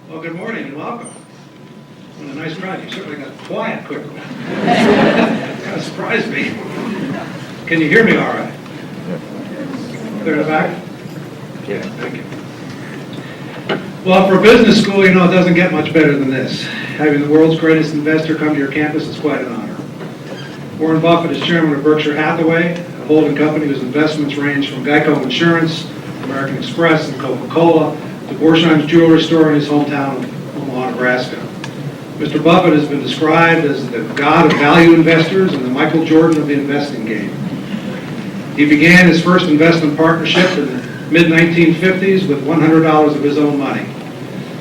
Well, good morning and welcome. What a nice crowd. You certainly got quiet quickly. Kind of surprised me. Can you hear me all right? Clear to the back? Yeah, thank you. Well, for a business school, you know, it doesn't get much better than this. Having the world's greatest investor come to your campus is quite an honor. Warren Buffett is chairman of Berkshire Hathaway, a holding company whose investments range from Geico Insurance, American Express, and Coca-Cola, to Borsheim's jewelry store in his hometown of Omaha, Nebraska. Mr. Buffett has been described as the god of value investors and the Michael Jordan of the investing game. He began his first investment partnership in the mid-1950s with $100 of his own money.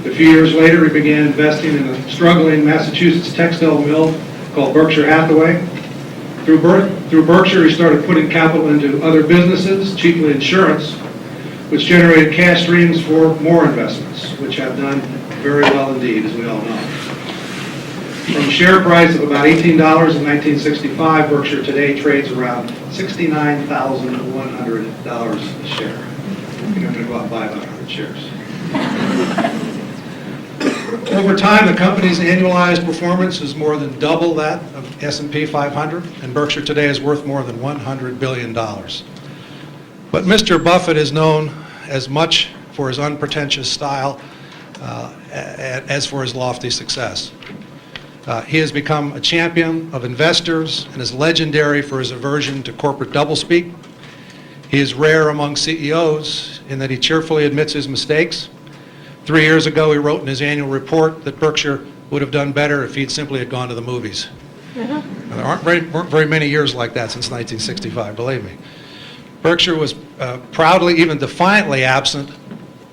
A few years later, he began investing in a struggling Massachusetts textile mill called Berkshire Hathaway. Through Berkshire, he started putting capital into other businesses, chiefly insurance, which generated cash streams for more investments, which have done very well indeed, as we all know. From a share price of about $18 in 1965, Berkshire today trades around $69,100 a share. I think I'm going to go out and buy about 100 shares. Over time, the company's annualized performance is more than double that of S&P 500, and Berkshire today is worth more than $100 billion. But Mr. Buffett is known as much for his unpretentious style as for his lofty success. He has become a champion of investors and is legendary for his aversion to corporate doublespeak. He is rare among CEOs in that he cheerfully admits his mistakes. 3 years ago, he wrote in his annual report that Berkshire would have done better if he'd simply had gone to the movies. There weren't very many years like that since 1965, believe me. Berkshire was proudly, even defiantly absent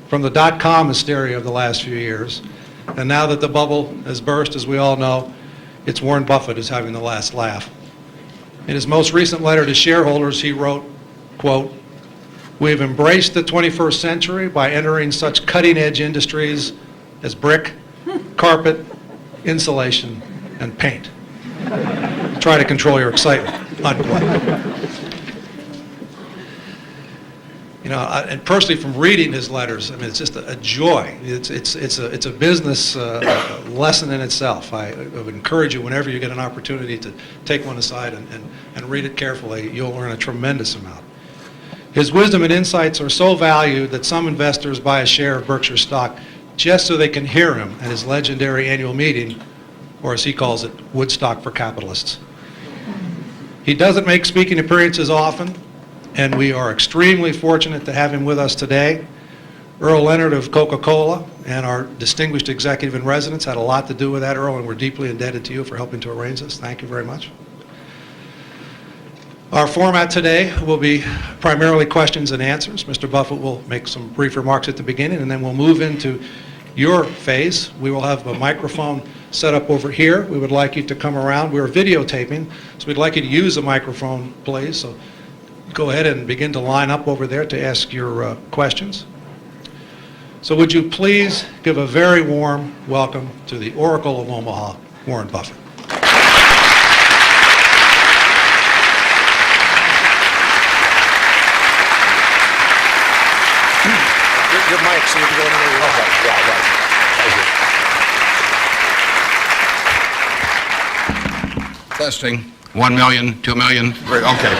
from the dot-com hysteria of the last few years. And now that the bubble has burst, as we all know, it's Warren Buffett who's having the last laugh. In his most recent letter to shareholders, he wrote, quote, "We have embraced the 21st century by entering such cutting-edge industries as brick, carpet, insulation, and paint. Try to control your excitement," unquote. You know, and personally, from reading his letters, I mean, it's just a joy. It's a business lesson in itself. I would encourage you, whenever you get an opportunity, to take one aside and read it carefully. You'll learn a tremendous amount. His wisdom and insights are so valued that some investors buy a share of Berkshire stock just so they can hear him at his legendary annual meeting, or as he calls it, Woodstock for capitalists. He doesn't make speaking appearances often, and we are extremely fortunate to have him with us today. Earl Leonard of Coca-Cola and our distinguished executive in residence had a lot to do with that, Earl, and we're deeply indebted to you for helping to arrange this. Thank you very much. Our format today will be primarily questions and answers. Mr. Buffett will make some brief remarks at the beginning, and then we'll move into your phase. We will have a microphone set up over here. We would like you to come around. We're videotaping, so we'd like you to use a microphone, please. So go ahead and begin to line up over there to ask your questions. So would you please give a very warm welcome to the Oracle of Omaha, Warren Buffett. Your mic, so you can go anywhere you want. Okay, yeah, right. Thank you. Testing. 1 million, 2 million. Great. Okay.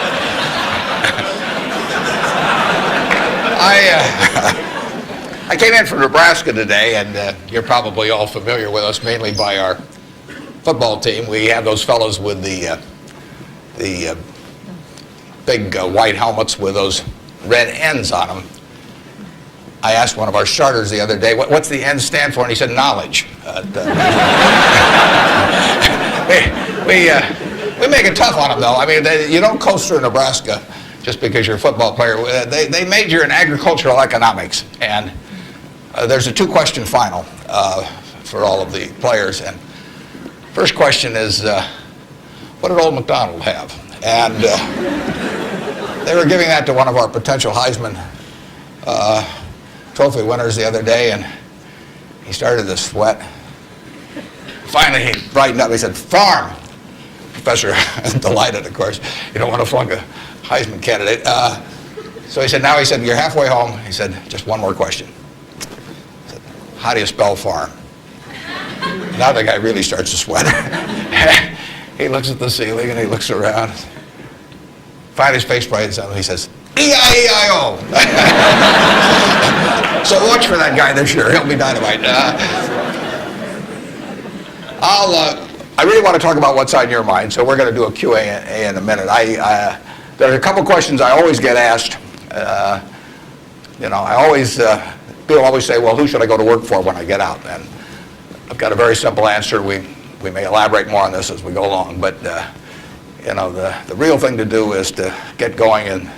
I came in from Nebraska today, and you're probably all familiar with us, mainly by our football team. We have those fellows with the big white helmets with those red ends on them. I asked one of our starters the other day, what's the N stand for? And he said, knowledge. We make it tough on them, though. I mean, you don't coast through Nebraska just because you're a football player. They major in agricultural economics. And there's a two-question final for all of the players. And first question is, what did Old MacDonald have? And they were giving that to one of our potential Heisman Trophy winners the other day, and he started to sweat. Finally, he brightened up. He said, farm. Professor, delighted, of course. You don't want to flunk a Heisman candidate. So he said, you're halfway home. He said, just one more question. He said, how do you spell farm? Now the guy really starts to sweat. He looks at the ceiling and he looks around. Finally his face brightens up and he says, E-I-E-I-O. So watch for that guy this year. He'll be dynamite. I really want to talk about what's on your mind, so we're going to do a Q&A in a minute. There are a couple questions I always get asked. People always say, well, who should I go to work for when I get out? And I've got a very simple answer. We may elaborate more on this as we go along, but the real thing to do is to get going and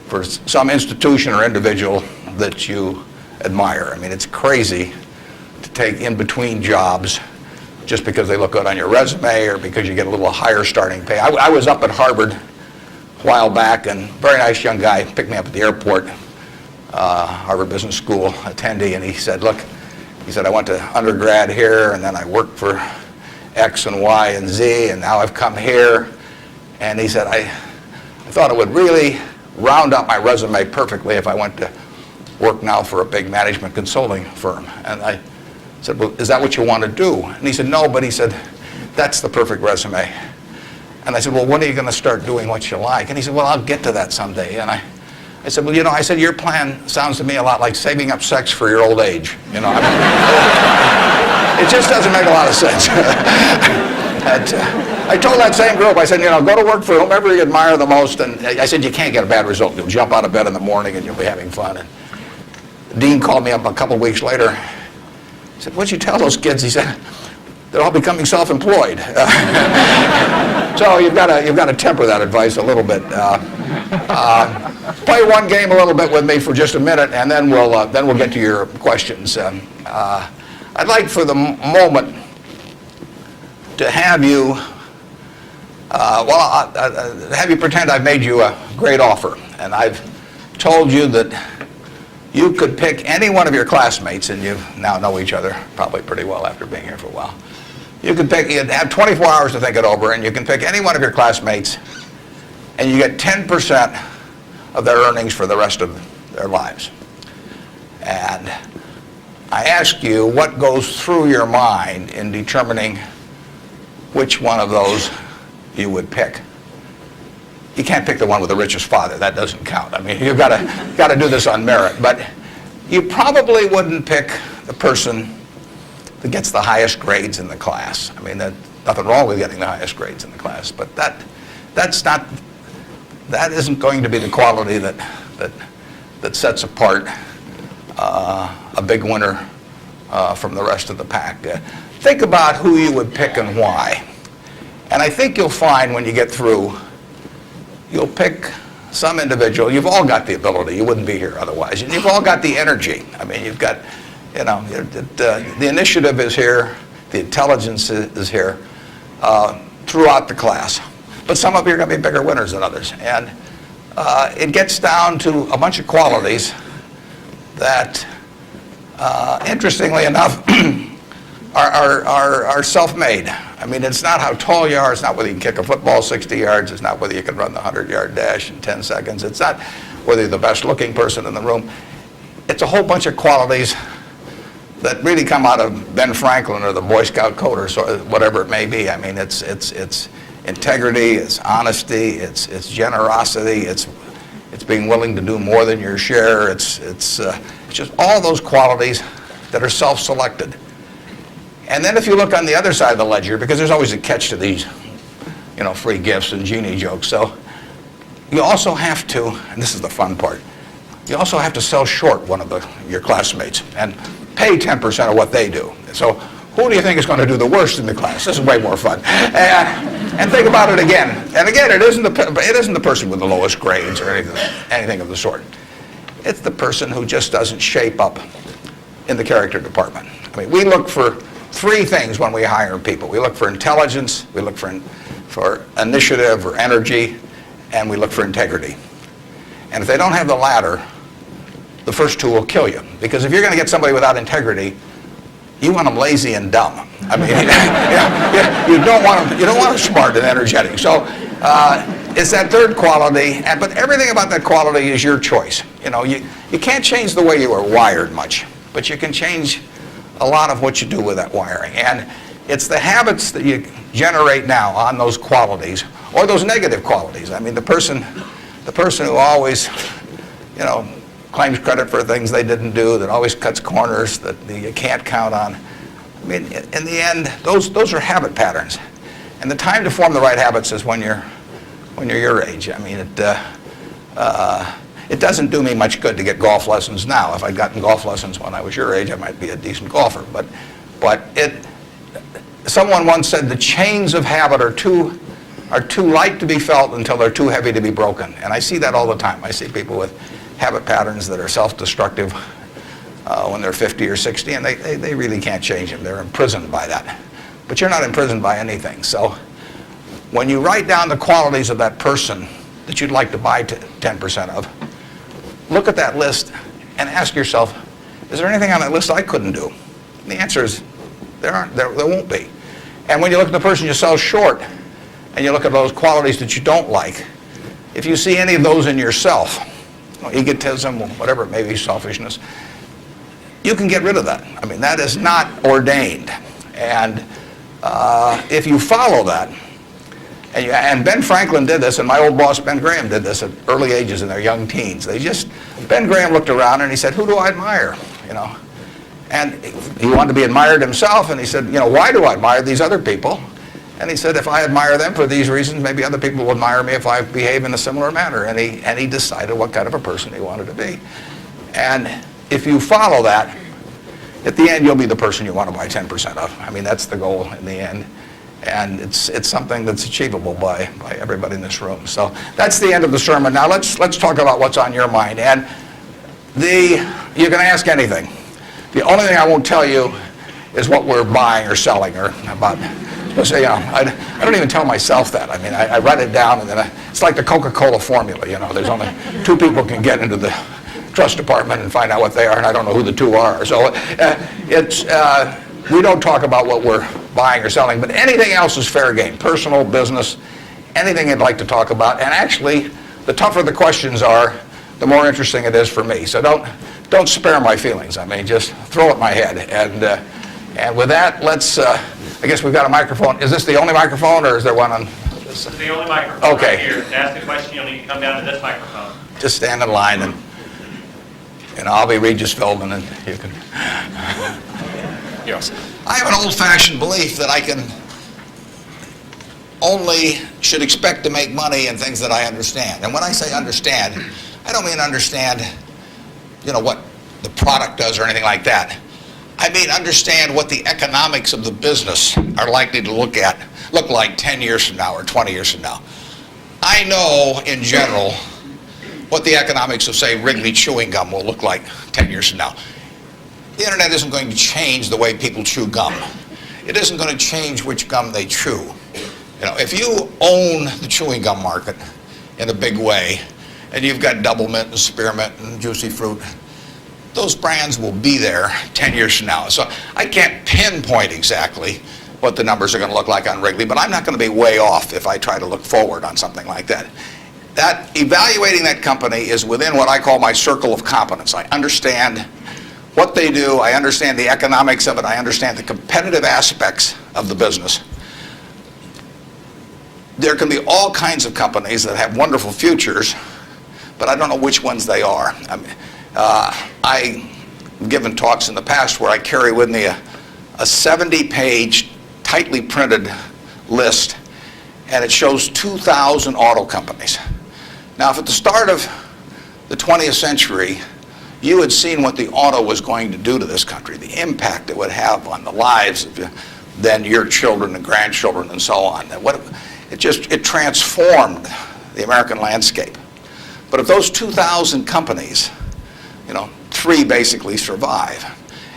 for some institution or individual that you admire. I mean, it's crazy to take in between jobs just because they look good on your resume or because you get a little higher starting pay. I was up at Harvard a while back, and a very nice young guy picked me up at the airport, Harvard Business School attendee, and he said, look, I went to undergrad here, and then I worked for X and Y and Z, and now I've come here. And he said, I thought it would really round up my resume perfectly if I went to work now for a big management consulting firm. And I said, well, is that what you want to do? And he said, no, but he said, that's the perfect resume. And I said, well, when are you going to start doing what you like? And he said, well, I'll get to that someday. And I said, well, your plan sounds to me a lot like saving up sex for your old age. It just doesn't make a lot of sense. I told that same group, I said, go to work for whomever you admire the most. And I said, you can't get a bad result. You'll jump out of bed in the morning and you'll be having fun. And the dean called me up a couple of weeks later. He said, what'd you tell those kids? He said, they're all becoming self-employed. So you've got to temper that advice a little bit. Play one game a little bit with me for just a minute, and then we'll get to your questions. I'd like for the moment to have you, have you pretend I've made you a great offer, and I've told you that you could pick any one of your classmates, and you now know each other probably pretty well after being here for a while. You'd have 24 hours to think it over, and you can pick any one of your classmates, and you get 10% of their earnings for the rest of their lives. And I ask you what goes through your mind in determining which one of those you would pick. You can't pick the one with the richest father. That doesn't count. I mean, you've got to do this on merit. But you probably wouldn't pick the person that gets the highest grades in the class. I mean, there's nothing wrong with getting the highest grades in the class, but that isn't going to be the quality that sets apart a big winner from the rest of the pack. Think about who you would pick and why. And I think you'll find when you get through, you'll pick some individual. You've all got the ability. You wouldn't be here otherwise. And you've all got the energy. I mean, you've got, the initiative is here. The intelligence is here throughout the class. But some of you are going to be bigger winners than others. And it gets down to a bunch of qualities that, interestingly enough, are self-made. I mean, it's not how tall you are. It's not whether you can kick a football 60 yards. It's not whether you can run the 100-yard dash in 10 seconds. It's not whether you're the best-looking person in the room. It's a whole bunch of qualities that really come out of Ben Franklin or the Boy Scout code or whatever it may be. I mean, it's integrity, it's honesty, it's generosity, it's being willing to do more than your share. It's just all those qualities that are self-selected. And then if you look on the other side of the ledger, because there's always a catch to these, free gifts and genie jokes. So you also have to, and this is the fun part, you also have to sell short one of your classmates and pay 10% of what they do. So who do you think is going to do the worst in the class? This is way more fun. And think about it again. And again, it isn't the person with the lowest grades or anything of the sort. It's the person who just doesn't shape up in the character department. I mean, we look for three things when we hire people. We look for intelligence, we look for initiative or energy, and we look for integrity. And if they don't have the latter, the first two will kill you. Because if you're going to get somebody without integrity, you want them lazy and dumb. I mean, you don't want them smart and energetic. So it's that third quality, but everything about that quality is your choice. You can't change the way you are wired much, but you can change a lot of what you do with that wiring. And it's the habits that you generate now on those qualities, or those negative qualities. I mean, the person who always, claims credit for things they didn't do, that always cuts corners, that you can't count on. I mean, in the end, those are habit patterns. And the time to form the right habits is when you're your age. I mean, it doesn't do me much good to get golf lessons now. If I'd gotten golf lessons when I was your age, I might be a decent golfer. But someone once said the chains of habit are too light to be felt until they're too heavy to be broken. And I see that all the time. I see people with habit patterns that are self-destructive when they're 50 or 60, and they really can't change them. They're imprisoned by that. But you're not imprisoned by anything. So when you write down the qualities of that person that you'd like to buy 10% of, look at that list and ask yourself, is there anything on that list I couldn't do? And the answer is there won't be. And when you look at the person you sell short and you look at those qualities that you don't like, if you see any of those in yourself, egotism, whatever it may be, selfishness, you can get rid of that. I mean, that is not ordained. And if you follow that, and Ben Franklin did this, and my old boss Ben Graham did this at early ages in their young teens. Ben Graham looked around and he said, who do I admire? And he wanted to be admired himself, and he said, why do I admire these other people? And he said, if I admire them for these reasons, maybe other people will admire me if I behave in a similar manner. And he decided what kind of a person he wanted to be. And if you follow that, at the end, you'll be the person you want to buy 10% of. I mean, that's the goal in the end. And it's something that's achievable by everybody in this room. So that's the end of the sermon. Now let's talk about what's on your mind. And you can ask anything. The only thing I won't tell you is what we're buying or selling or about. I don't even tell myself that. I mean, I write it down, and then it's like the Coca-Cola formula. There's only 2 people can get into the trust department and find out what they are, and I don't know who the 2 are. So we don't talk about what we're buying or selling, but anything else is fair game. Personal, business, anything you'd like to talk about. And actually, the tougher the questions are, the more interesting it is for me. So don't spare my feelings. I mean, just throw at my head. And with that, let's. I guess we've got a microphone. Is this the only microphone, or is there one on? This is the only microphone. Okay. Right here. To ask a question, you'll need to come down to this microphone. Just stand in line, and I'll be Regis Philbin, and you can. Yes. I have an old-fashioned belief that I should expect to make money in things that I understand. And when I say understand, I don't mean understand, what the product does or anything like that. I mean understand what the economics of the business are likely to look like 10 years from now or 20 years from now. I know, in general, what the economics of, say, Wrigley chewing gum will look like 10 years from now. The internet isn't going to change the way people chew gum. It isn't going to change which gum they chew. If you own the chewing gum market in a big way, and you've got Double Mint and Spearmint and Juicy Fruit, those brands will be there 10 years from now. So I can't pinpoint exactly what the numbers are going to look like on Wrigley, but I'm not going to be way off if I try to look forward on something like that. Evaluating that company is within what I call my circle of competence. I understand what they do, I understand the economics of it, I understand the competitive aspects of the business. There can be all kinds of companies that have wonderful futures, but I don't know which ones they are. I've given talks in the past where I carry with me a 70-page, tightly printed list, and it shows 2,000 auto companies. Now, if at the start of the 20th century, you had seen what the auto was going to do to this country, the impact it would have on the lives of then your children and grandchildren and so on. It transformed the American landscape. But of those 2,000 companies, 3 basically survive.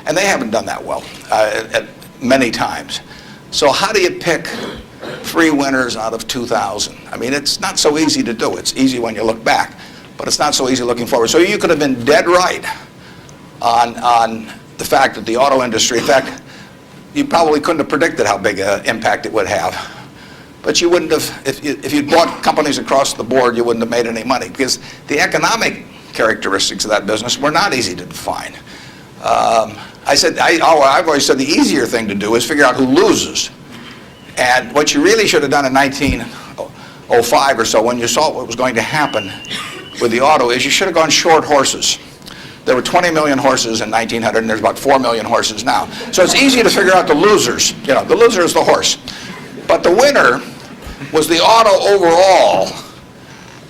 And they haven't done that well at many times. So how do you pick 3 winners out of 2,000? I mean, it's not so easy to do. It's easy when you look back, but it's not so easy looking forward. So you could have been dead right on the fact that the auto industry, in fact, you probably couldn't have predicted how big an impact it would have. But you wouldn't have, if you'd bought companies across the board, you wouldn't have made any money, because the economic characteristics of that business were not easy to define. I've always said the easier thing to do is figure out who loses. And what you really should have done in 1905 or so, when you saw what was going to happen with the auto, is you should have gone short horses. There were 20 million horses in 1900, and there's about 4 million horses now. So it's easy to figure out the losers. You know, the loser is the horse. But the winner was the auto overall.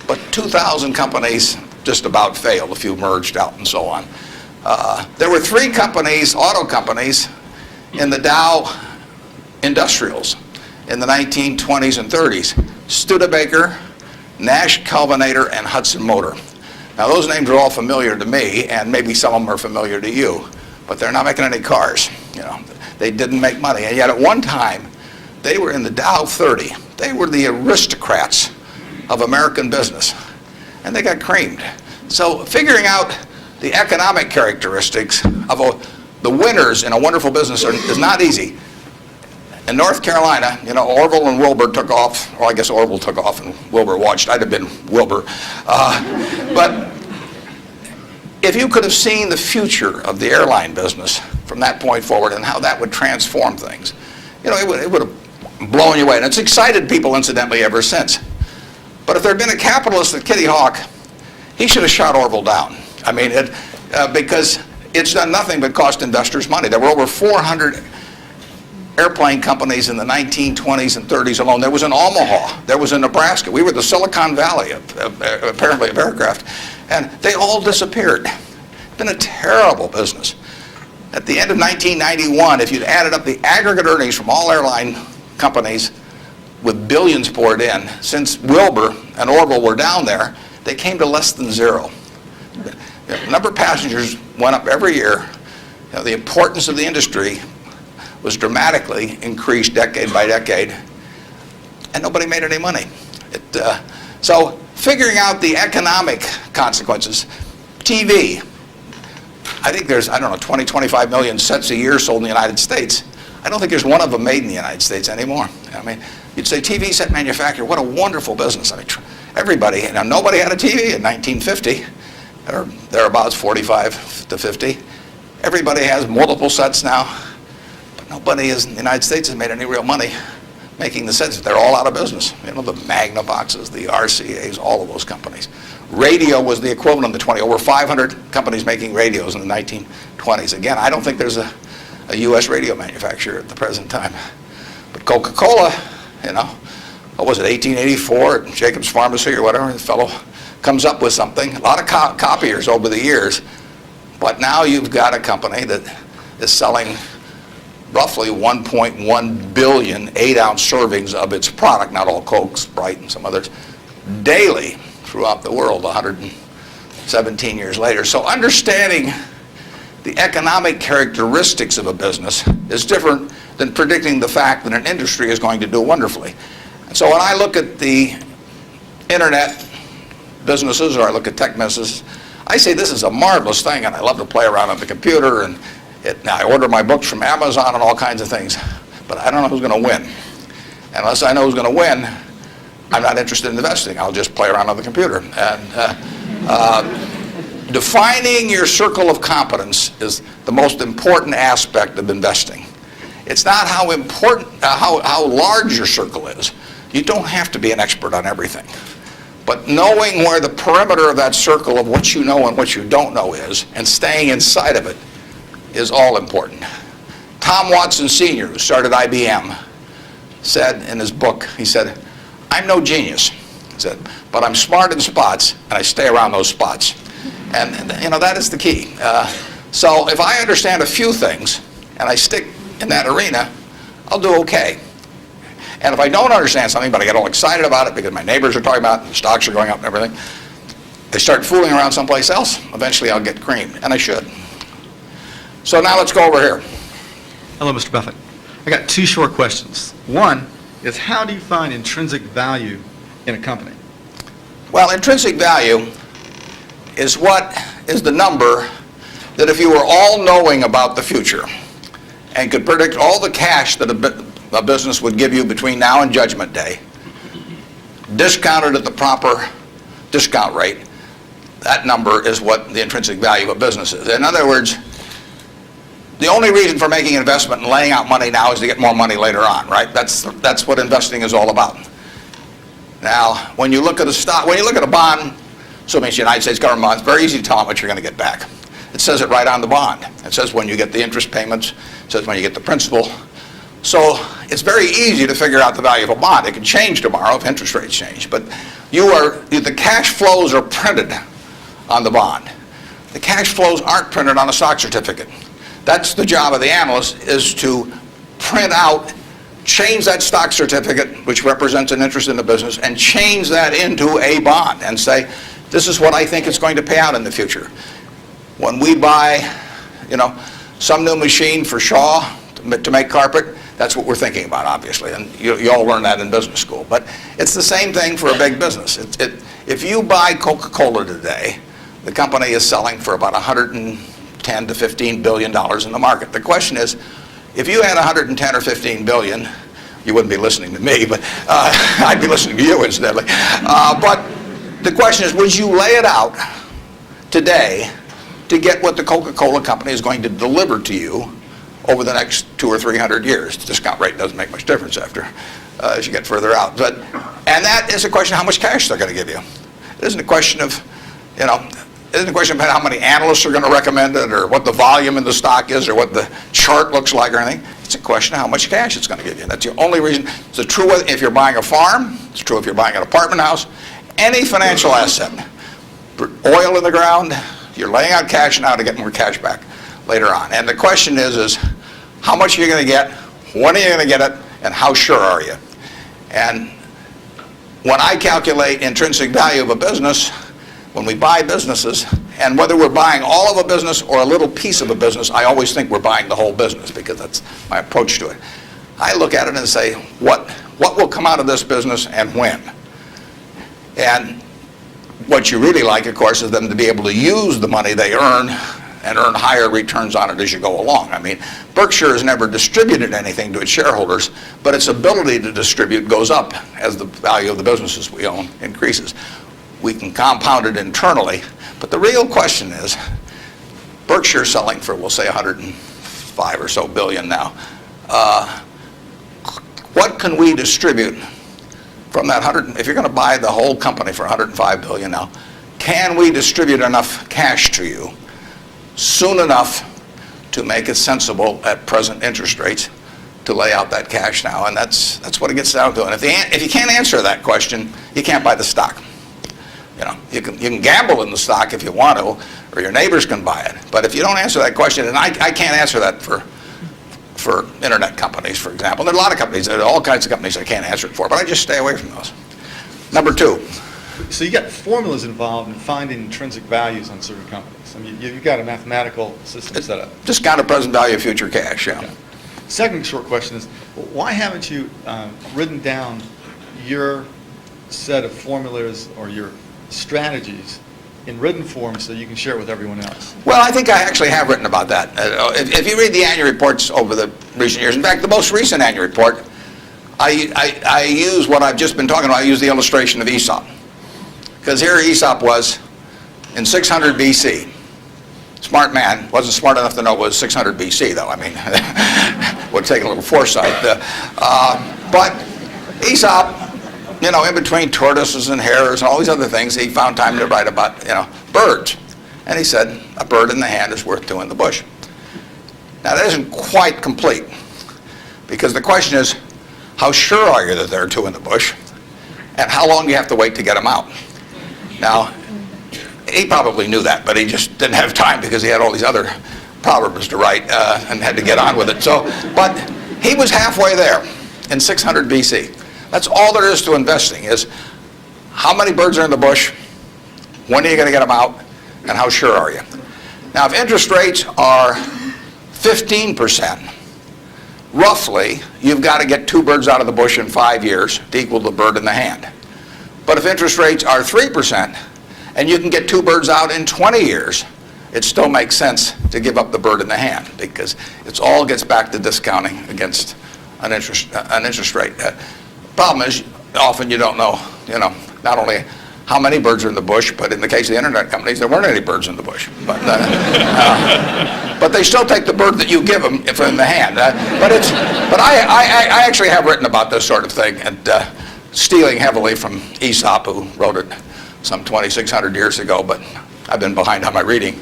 But 2,000 companies just about failed. A few merged out and so on. There were 3 companies, auto companies, in the Dow Industrials in the 1920s and 30s. Studebaker, Nash Kelvinator, and Hudson Motor. Now those names are all familiar to me, and maybe some of them are familiar to you, but they're not making any cars. You know, they didn't make money, and yet at one time they were in the Dow 30. They were the aristocrats of American business, and they got creamed. So figuring out the economic characteristics of the winners in a wonderful business is not easy. In North Carolina, you know, Orville and Wilbur took off. Well, I guess Orville took off and Wilbur watched. I'd have been Wilbur. But if you could have seen the future of the airline business from that point forward and how that would transform things, you know, it would have blown you away. And it's excited people, incidentally, ever since. But if there had been a capitalist at Kitty Hawk, he should have shot Orville down. I mean, because it's done nothing but cost investors money. There were over 400 airplane companies in the 1920s and 30s alone. There was in Omaha. There was in Nebraska. We were the Silicon Valley, apparently, of aircraft. And they all disappeared. It's been a terrible business. At the end of 1991, if you'd added up the aggregate earnings from all airline companies with billions poured in, since Wilbur and Orville were down there, they came to less than zero. The number of passengers went up every year. You know, the importance of the industry was dramatically increased decade by decade, and nobody made any money. So figuring out the economic consequences, TV, I think there's, 20, 25 million sets a year sold in the United States. I don't think there's one of them made in the United States anymore. I mean, you'd say TV set manufacturer, what a wonderful business. I mean, everybody, now nobody had a TV in 1950, or thereabouts, 45 to 50. Everybody has multiple sets now. Nobody in the United States has made any real money making the sets. They're all out of business. You know, the Magnavoxes, the RCAs, all of those companies. Radio was the equivalent of the 20. Over 500 companies making radios in the 1920s. Again, I don't think there's a U.S. radio manufacturer at the present time. But Coca-Cola, you know, what was it, 1884 at Jacob's Pharmacy or whatever, the fellow comes up with something. A lot of copiers over the years. But now you've got a company that is selling roughly 1.1 billion 8-ounce servings of its product, not all Coke, Sprite, and some others, daily throughout the world 117 years later. So understanding the economic characteristics of a business is different than predicting the fact that an industry is going to do wonderfully. And so when I look at the internet businesses, or I look at tech businesses, I say this is a marvelous thing, and I love to play around on the computer, and now I order my books from Amazon and all kinds of things, but I don't know who's going to win. And unless I know who's going to win, I'm not interested in investing. I'll just play around on the computer. And defining your circle of competence is the most important aspect of investing. It's not how important, how large your circle is. You don't have to be an expert on everything. But knowing where the perimeter of that circle of what you know and what you don't know is, and staying inside of it, is all important. Tom Watson Sr., who started IBM, said in his book, he said, I'm no genius, he said, but I'm smart in spots, and I stay around those spots. And you know, that is the key. So if I understand a few things, and I stick in that arena, I'll do okay. And if I don't understand something, but I get all excited about it because my neighbors are talking about it, the stocks are going up and everything, they start fooling around someplace else, eventually I'll get creamed, and I should. So now let's go over here. Hello, Mr. Buffett. I got 2 short questions. One is, how do you find intrinsic value in a company? Well, intrinsic value is what is the number that if you were all-knowing about the future and could predict all the cash that a business would give you between now and Judgment Day, discounted at the proper discount rate, that number is what the intrinsic value of a business is. In other words, the only reason for making an investment and laying out money now is to get more money later on, right? That's what investing is all about. Now, when you look at a stock, when you look at a bond, assuming it's the United States government bond, it's very easy to tell how much you're going to get back. It says it right on the bond. It says when you get the interest payments, it says when you get the principal. So it's very easy to figure out the value of a bond. It can change tomorrow if interest rates change, but the cash flows are printed on the bond. The cash flows aren't printed on a stock certificate. That's the job of the analyst, is to print out, change that stock certificate, which represents an interest in the business, and change that into a bond and say, this is what I think it's going to pay out in the future. When we buy, some new machine for Shaw to make carpet, that's what we're thinking about, obviously, and you all learn that in business school. But it's the same thing for a big business. If you buy Coca-Cola today, the company is selling for about $110 to $15 billion in the market. The question is, if you had 110 or 15 billion, you wouldn't be listening to me, but I'd be listening to you incidentally. But the question is, would you lay it out today to get what the Coca-Cola company is going to deliver to you over the next 200 or 300 years? The discount rate doesn't make much difference as you get further out. And that is a question of how much cash they're going to give you. It isn't a question of, it isn't a question of how many analysts are going to recommend it, or what the volume in the stock is, or what the chart looks like, or anything. It's a question of how much cash it's going to give you. That's the only reason. It's true if you're buying a farm. It's true if you're buying an apartment house. Any financial asset, oil in the ground, you're laying out cash now to get more cash back later on. And the question is how much are you going to get, when are you going to get it, and how sure are you? And when I calculate intrinsic value of a business, when we buy businesses, and whether we're buying all of a business or a little piece of a business, I always think we're buying the whole business, because that's my approach to it. I look at it and say, what will come out of this business and when? And what you really like, of course, is them to be able to use the money they earn and earn higher returns on it as you go along. I mean, Berkshire has never distributed anything to its shareholders, but its ability to distribute goes up as the value of the businesses we own increases. We can compound it internally, but the real question is, Berkshire selling for, we'll say, 105 or so billion now. What can we distribute from that 100? If you're going to buy the whole company for 105 billion now, can we distribute enough cash to you soon enough to make it sensible at present interest rates to lay out that cash now? And that's what it gets down to. And if you can't answer that question, you can't buy the stock. You can gamble in the stock if you want to, or your neighbors can buy it. But if you don't answer that question, and I can't answer that for internet companies, for example. There are a lot of companies, there are all kinds of companies I can't answer it for, but I just stay away from those. Number two. So you got formulas involved in finding intrinsic values on certain companies. I mean, you've got a mathematical system set up. Discounted present value of future cash, yeah. Okay. Second short question is, why haven't you written down your set of formulas or your strategies in written form so you can share it with everyone else? Well, I think I actually have written about that. If you read the annual reports over the recent years, in fact, the most recent annual report, I use what I've just been talking about. I use the illustration of Aesop. Because here Aesop was in 600 BC. Smart man, wasn't smart enough to know it was 600 BC, though. I mean, would take a little foresight. But Aesop, in between tortoises and hares and all these other things, he found time to write about, birds. And he said, a bird in the hand is worth two in the bush. Now, that isn't quite complete, because the question is, how sure are you that there are two in the bush? And how long do you have to wait to get them out? Now, he probably knew that, but he just didn't have time because he had all these other proverbs to write and had to get on with it. But he was halfway there in 600 BC. That's all there is to investing, is how many birds are in the bush, when are you going to get them out, and how sure are you? Now, if interest rates are 15%, roughly, you've got to get two birds out of the bush in 5 years to equal the bird in the hand. But if interest rates are 3%, and you can get two birds out in 20 years, it still makes sense to give up the bird in the hand, because it all gets back to discounting against an interest rate. Problem is, often you don't know, not only how many birds are in the bush, but in the case of the internet companies, there weren't any birds in the bush. But they still take the bird that you give them if in the hand. But I actually have written about this sort of thing, and stealing heavily from Aesop, who wrote it some 2,600 years ago, but I've been behind on my reading.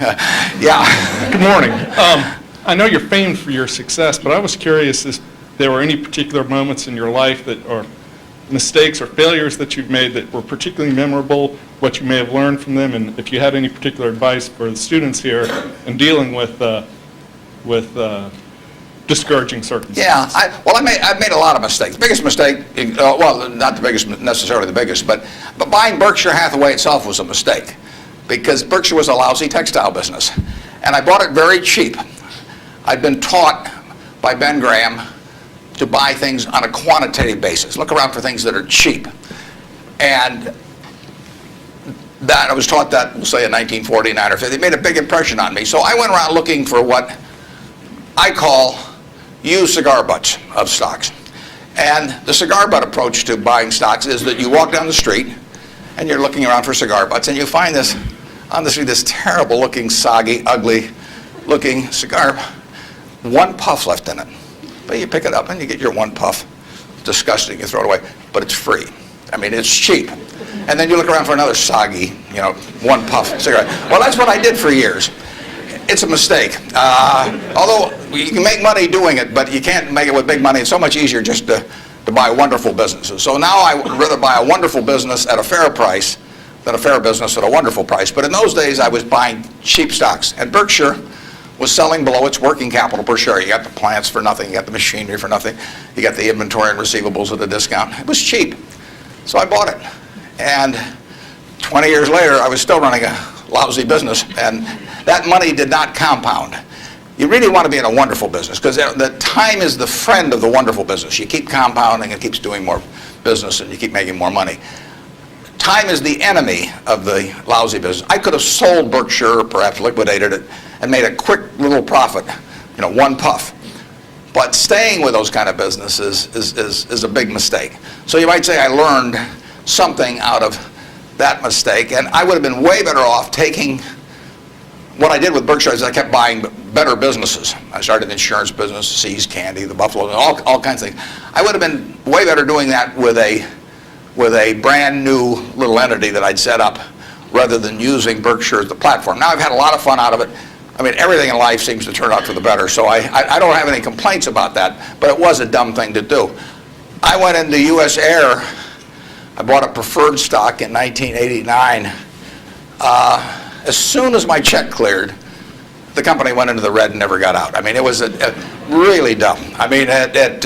Yeah. Good morning. I know you're famed for your success, but I was curious if there were any particular moments in your life that, or mistakes or failures that you've made that were particularly memorable, what you may have learned from them, and if you had any particular advice for the students here in dealing with discouraging circumstances. Yeah, I've made a lot of mistakes. Biggest mistake, well, not the biggest, necessarily the biggest, but buying Berkshire Hathaway itself was a mistake, because Berkshire was a lousy textile business, and I bought it very cheap. I'd been taught by Ben Graham to buy things on a quantitative basis. Look around for things that are cheap. And that I was taught that, we'll say in 1949 or 50. It made a big impression on me. So I went around looking for what I call used cigar butts of stocks. And the cigar butt approach to buying stocks is that you walk down the street and you're looking around for cigar butts, and you find this on the street, this terrible looking, soggy, ugly looking cigar, one puff left in it. But you pick it up and you get your one puff. Disgusting, you throw it away, but it's free. I mean, it's cheap. And then you look around for another soggy, one puff cigarette. Well, that's what I did for years. It's a mistake. Although you can make money doing it, but you can't make it with big money. It's so much easier just to buy wonderful businesses. So now I would rather buy a wonderful business at a fair price than a fair business at a wonderful price. But in those days, I was buying cheap stocks. And Berkshire was selling below its working capital per share. You got the plants for nothing, you got the machinery for nothing, you got the inventory and receivables at a discount. It was cheap. So I bought it. And 20 years later, I was still running a lousy business, and that money did not compound. You really want to be in a wonderful business, because the time is the friend of the wonderful business. You keep compounding, it keeps doing more business, and you keep making more money. Time is the enemy of the lousy business. I could have sold Berkshire, perhaps liquidated it, and made a quick little profit, one puff. But staying with those kind of businesses is a big mistake. So you might say I learned something out of that mistake, and I would have been way better off taking what I did with Berkshire is I kept buying better businesses. I started the insurance business, See's Candy, the Buffalo, all kinds of things. I would have been way better doing that with a brand new little entity that I'd set up rather than using Berkshire as the platform. Now I've had a lot of fun out of it. I mean, everything in life seems to turn out for the better, so I don't have any complaints about that, but it was a dumb thing to do. I went into U.S. Air. I bought a preferred stock in 1989. As soon as my check cleared, the company went into the red and never got out. I mean, it was really dumb. I mean, I've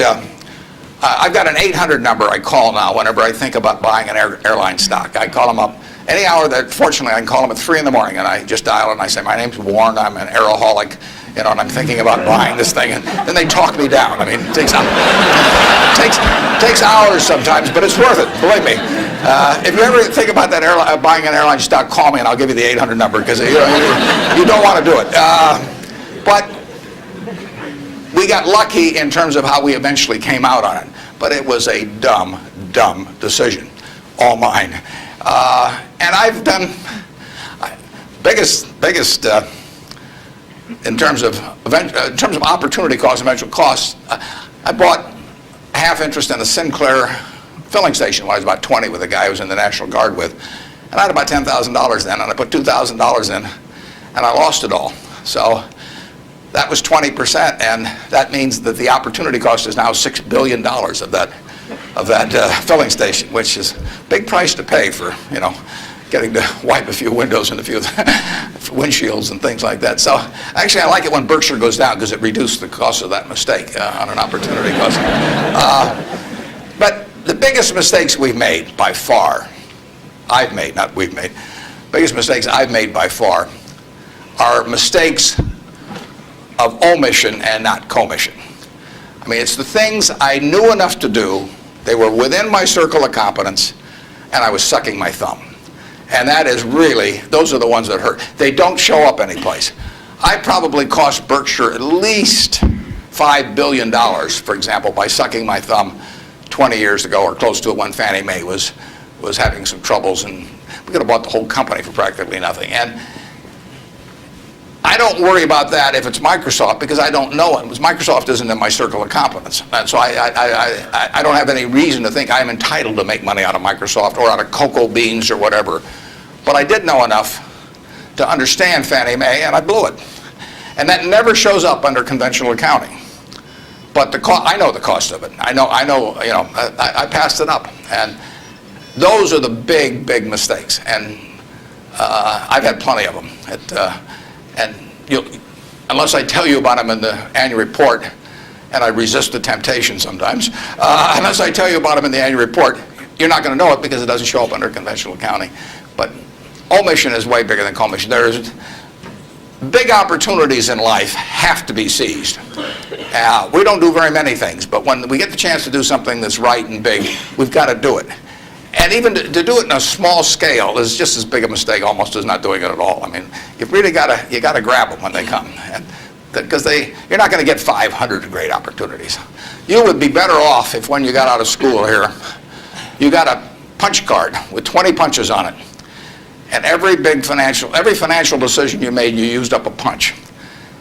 got an 800 number I call now whenever I think about buying an airline stock. I call them up any hour that, fortunately, I can call them at 3 in the morning, and I just dial and I say, my name's Warren, I'm an aeroholic, and I'm thinking about buying this thing, and then they talk me down. I mean, it takes hours sometimes, but it's worth it, believe me. If you ever think about that buying an airline stock, call me and I'll give you the 800 number, because you don't want to do it. But we got lucky in terms of how we eventually came out on it, but it was a dumb decision, all mine. And I've done biggest in terms of opportunity cost and eventual costs. I bought half interest in the Sinclair filling station when I was about 20 with a guy I was in the National Guard with, and I had about $10,000 then, and I put $2,000 in, and I lost it all. So that was 20%, and that means that the opportunity cost is now $6 billion of that filling station, which is a big price to pay for, getting to wipe a few windows and a few windshields and things like that. So actually, I like it when Berkshire goes down, because it reduced the cost of that mistake on an opportunity cost. But the biggest mistakes we've made by far, biggest mistakes I've made by far are mistakes of omission and not commission. I mean, it's the things I knew enough to do, they were within my circle of competence, and I was sucking my thumb. And that is really, those are the ones that hurt. They don't show up anyplace. I probably cost Berkshire at least $5 billion, for example, by sucking my thumb 20 years ago or close to it when Fannie Mae was was having some troubles, and we could have bought the whole company for practically nothing. And I don't worry about that if it's Microsoft, because I don't know it. Microsoft isn't in my circle of competence. And so I don't have any reason to think I'm entitled to make money out of Microsoft or out of cocoa beans or whatever. But I did know enough to understand Fannie Mae, and I blew it. And that never shows up under conventional accounting. But I know the cost of it. I know. I passed it up. And those are the big, big mistakes. And I've had plenty of them. And unless I tell you about them in the annual report, and I resist the temptation sometimes, unless I tell you about them in the annual report, you're not going to know it because it doesn't show up under conventional accounting. But omission is way bigger than commission. There's big opportunities in life have to be seized. We don't do very many things, but when we get the chance to do something that's right and big, we've got to do it. And even to do it in a small scale is just as big a mistake almost as not doing it at all. I mean, you've really got to grab them when they come, because you're not going to get 500 great opportunities. You would be better off if when you got out of school here, you got a punch card with 20 punches on it, and every financial decision you made, you used up a punch.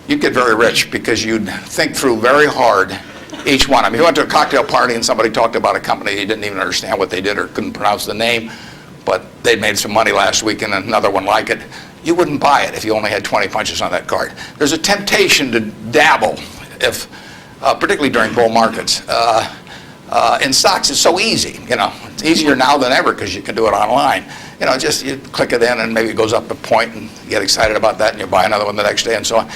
You'd get very rich because you'd think through very hard each one. I mean, you went to a cocktail party and somebody talked about a company, you didn't even understand what they did or couldn't pronounce the name, but they'd made some money last week and another one like it. You wouldn't buy it if you only had 20 punches on that card. There's a temptation to dabble, particularly during bull markets. In stocks, it's so easy. It's easier now than ever because you can do it online. Just you click it in and maybe it goes up a point and you get excited about that and you buy another one the next day and so on.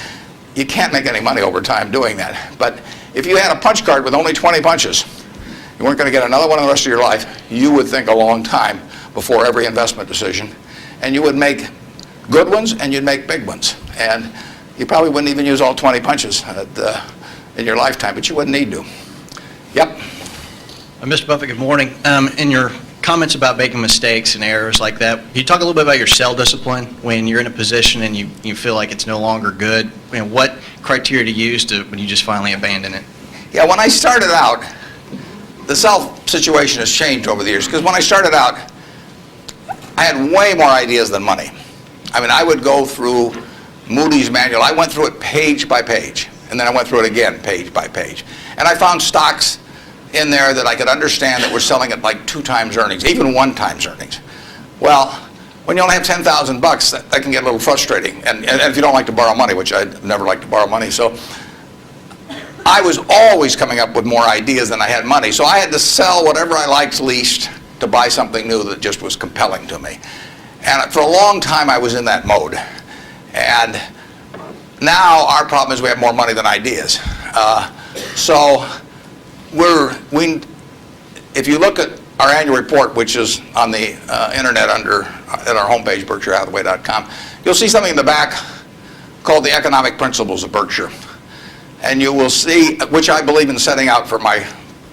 You can't make any money over time doing that. But if you had a punch card with only 20 punches, you weren't going to get another one in the rest of your life, you would think a long time before every investment decision. And you would make good ones and you'd make big ones. And you probably wouldn't even use all 20 punches in your lifetime, but you wouldn't need to. Yep. Mr. Buffett, good morning. In your comments about making mistakes and errors like that, can you talk a little bit about your sell discipline when you're in a position and you feel like it's no longer good? And what criteria to use when you just finally abandon it? Yeah, when I started out, the sell situation has changed over the years, because when I started out, I had way more ideas than money. I mean, I would go through Moody's manual. I went through it page by page, and then I went through it again page by page. And I found stocks in there that I could understand that were selling at like 2 times earnings, even 1 times earnings. Well, when you only have $10,000, that can get a little frustrating. And if you don't like to borrow money, which I never like to borrow money, so I was always coming up with more ideas than I had money. So I had to sell whatever I liked least to buy something new that just was compelling to me. And for a long time, I was in that mode. And now our problem is we have more money than ideas. If you look at our annual report, which is on the internet at our homepage, BerkshireHathaway.com, you'll see something in the back called the Economic Principles of Berkshire. And you will see, which I believe in setting out for my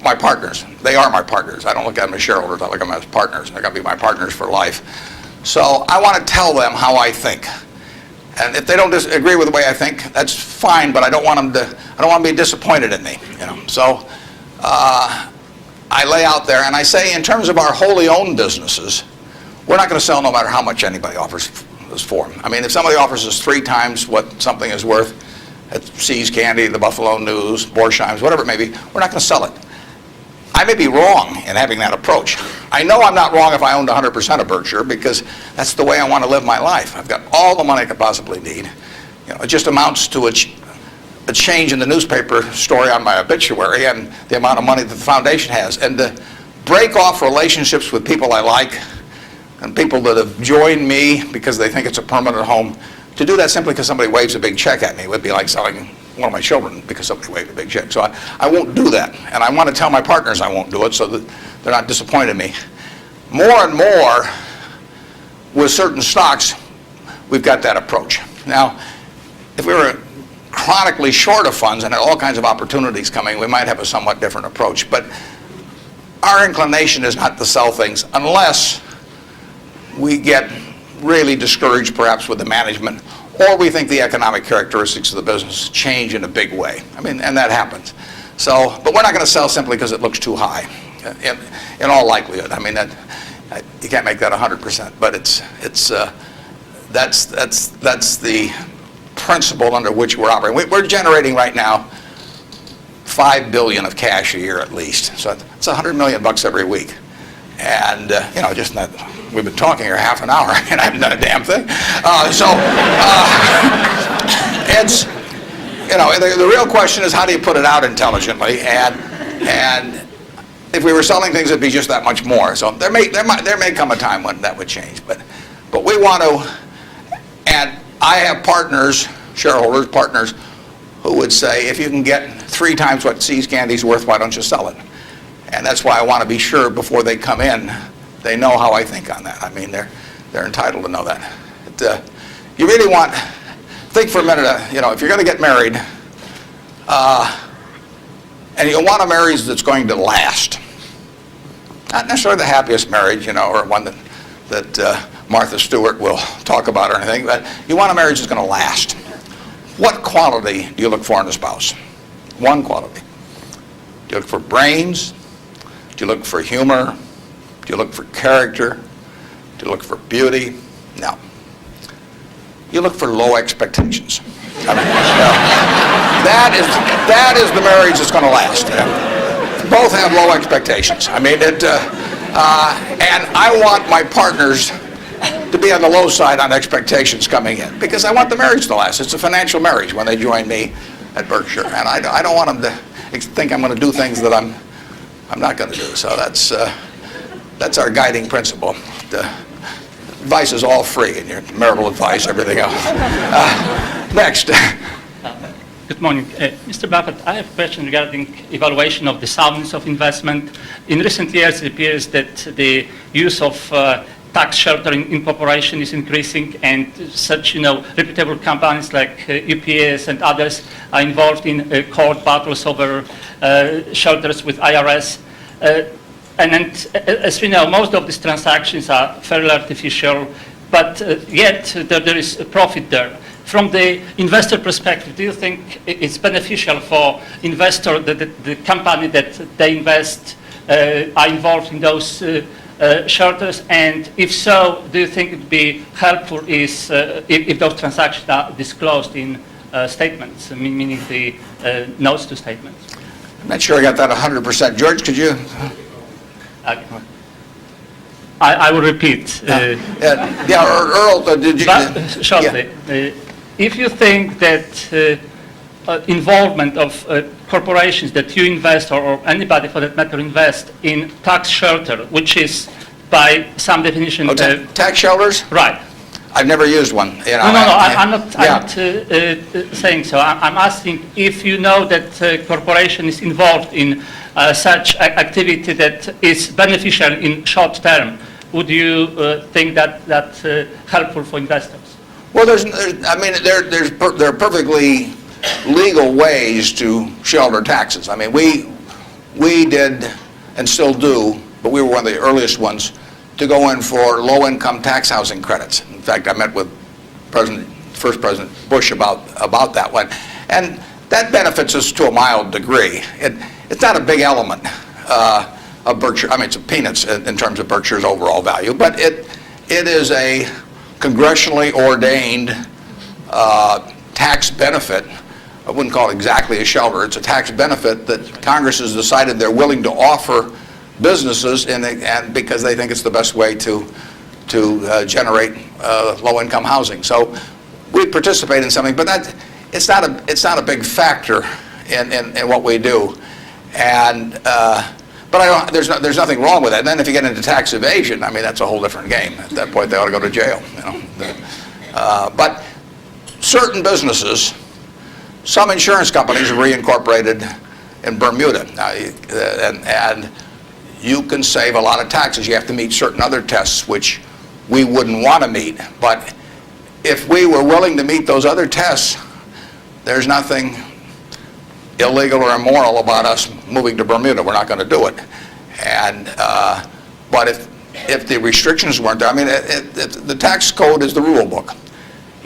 partners. They are my partners. I don't look at them as shareholders. I look at them as partners. They're going to be my partners for life. So I want to tell them how I think. And if they don't agree with the way I think, that's fine. But I don't want them to be disappointed in me. So I lay out there and I say, in terms of our wholly owned businesses, we're not going to sell no matter how much anybody offers us for. I mean, if somebody offers us 3 times what something is worth at See's Candy, the Buffalo News, Borsheim's, whatever it may be, we're not going to sell it. I may be wrong in having that approach. I know I'm not wrong if I owned 100% of Berkshire, because that's the way I want to live my life. I've got all the money I could possibly need. It just amounts to a change in the newspaper story on my obituary and the amount of money that the foundation has. And to break off relationships with people I like and people that have joined me because they think it's a permanent home, to do that simply because somebody waves a big check at me would be like selling one of my children because somebody waved a big check. So I won't do that. And I want to tell my partners I won't do it so that they're not disappointed in me. More and more, with certain stocks, we've got that approach. Now, if we were chronically short of funds and had all kinds of opportunities coming, we might have a somewhat different approach. But our inclination is not to sell things unless we get really discouraged perhaps with the management, or we think the economic characteristics of the business change in a big way. I mean, and that happens. So, but we're not going to sell simply because it looks too high, in all likelihood. I mean, You can't make that 100%, but that's the principle under which we're operating. We're generating right now $5 billion of cash a year at least, so it's $100 million every week, and just not. We've been talking here half an hour and I haven't done a damn thing. It's the real question is how do you put it out intelligently, and if we were selling things, it'd be just that much more. So there may come a time when that would change, but we want to. And I have shareholders, partners, who would say, if you can get 3 times what See's Candy's worth, why don't you sell it? And that's why I want to be sure before they come in, they know how I think on that. I mean, they're entitled to know that. You really think for a minute, if you're going to get married, and you want a marriage that's going to last. Not necessarily the happiest marriage, or one that Martha Stewart will talk about or anything, but you want a marriage that's going to last. What quality do you look for in a spouse? One quality. Do you look for brains? Do you look for humor? Do you look for character? Do you look for beauty? No. You look for low expectations. I mean, that is the marriage that's going to last. Both have low expectations. I mean, and I want my partners to be on the low side on expectations coming in, because I want the marriage to last. It's a financial marriage when they join me at Berkshire, and I don't want them to think I'm going to do things that I'm not going to do. So that's our guiding principle. The advice is all free, and your marital advice, everything else. Next. Good morning. Mr. Buffett, I have a question regarding evaluation of the soundness of investment. In recent years, it appears that the use of tax sheltering in corporation is increasing, and such, reputable companies like UPS and others are involved in court battles over shelters with IRS. And as we know, most of these transactions are fairly artificial, but yet there is a profit there. From the investor perspective, do you think it's beneficial for investor that the company that they invest are involved in those shelters? And if so, do you think it would be helpful if those transactions are disclosed in statements, meaning the notes to statements? I'm not sure I got that 100%. George, could you? I will repeat. Earl, did you? Shortly. Yeah. If you think that involvement of corporations that you invest, or anybody for that matter invest in tax shelter, which is by some definition... tax shelters? Right. I've never used one. I'm not saying so. I'm asking if you know that a corporation is involved in such activity that is beneficial in short term, would you think that that's helpful for investors? Well, there are perfectly legal ways to shelter taxes. I mean, we did and still do, but we were one of the earliest ones to go in for low-income tax housing credits. In fact, I met with first President Bush about that one, and that benefits us to a mild degree. It's not a big element of Berkshire. I mean, it's peanuts in terms of Berkshire's overall value, but it is a congressionally ordained tax benefit. I wouldn't call it exactly a shelter. It's a tax benefit that Congress has decided they're willing to offer businesses, and because they think it's the best way to generate low-income housing. So we participate in something, but it's not a big factor in what we do. And but there's nothing wrong with that. And then if you get into tax evasion, I mean, that's a whole different game. At that point, they ought to go to jail. But certain businesses, some insurance companies are reincorporated in Bermuda, and you can save a lot of taxes. You have to meet certain other tests which we wouldn't want to meet. But if we were willing to meet those other tests, there's nothing illegal or immoral about us moving to Bermuda. We're not going to do it. And but if the restrictions weren't there, I mean, the tax code is the rule book,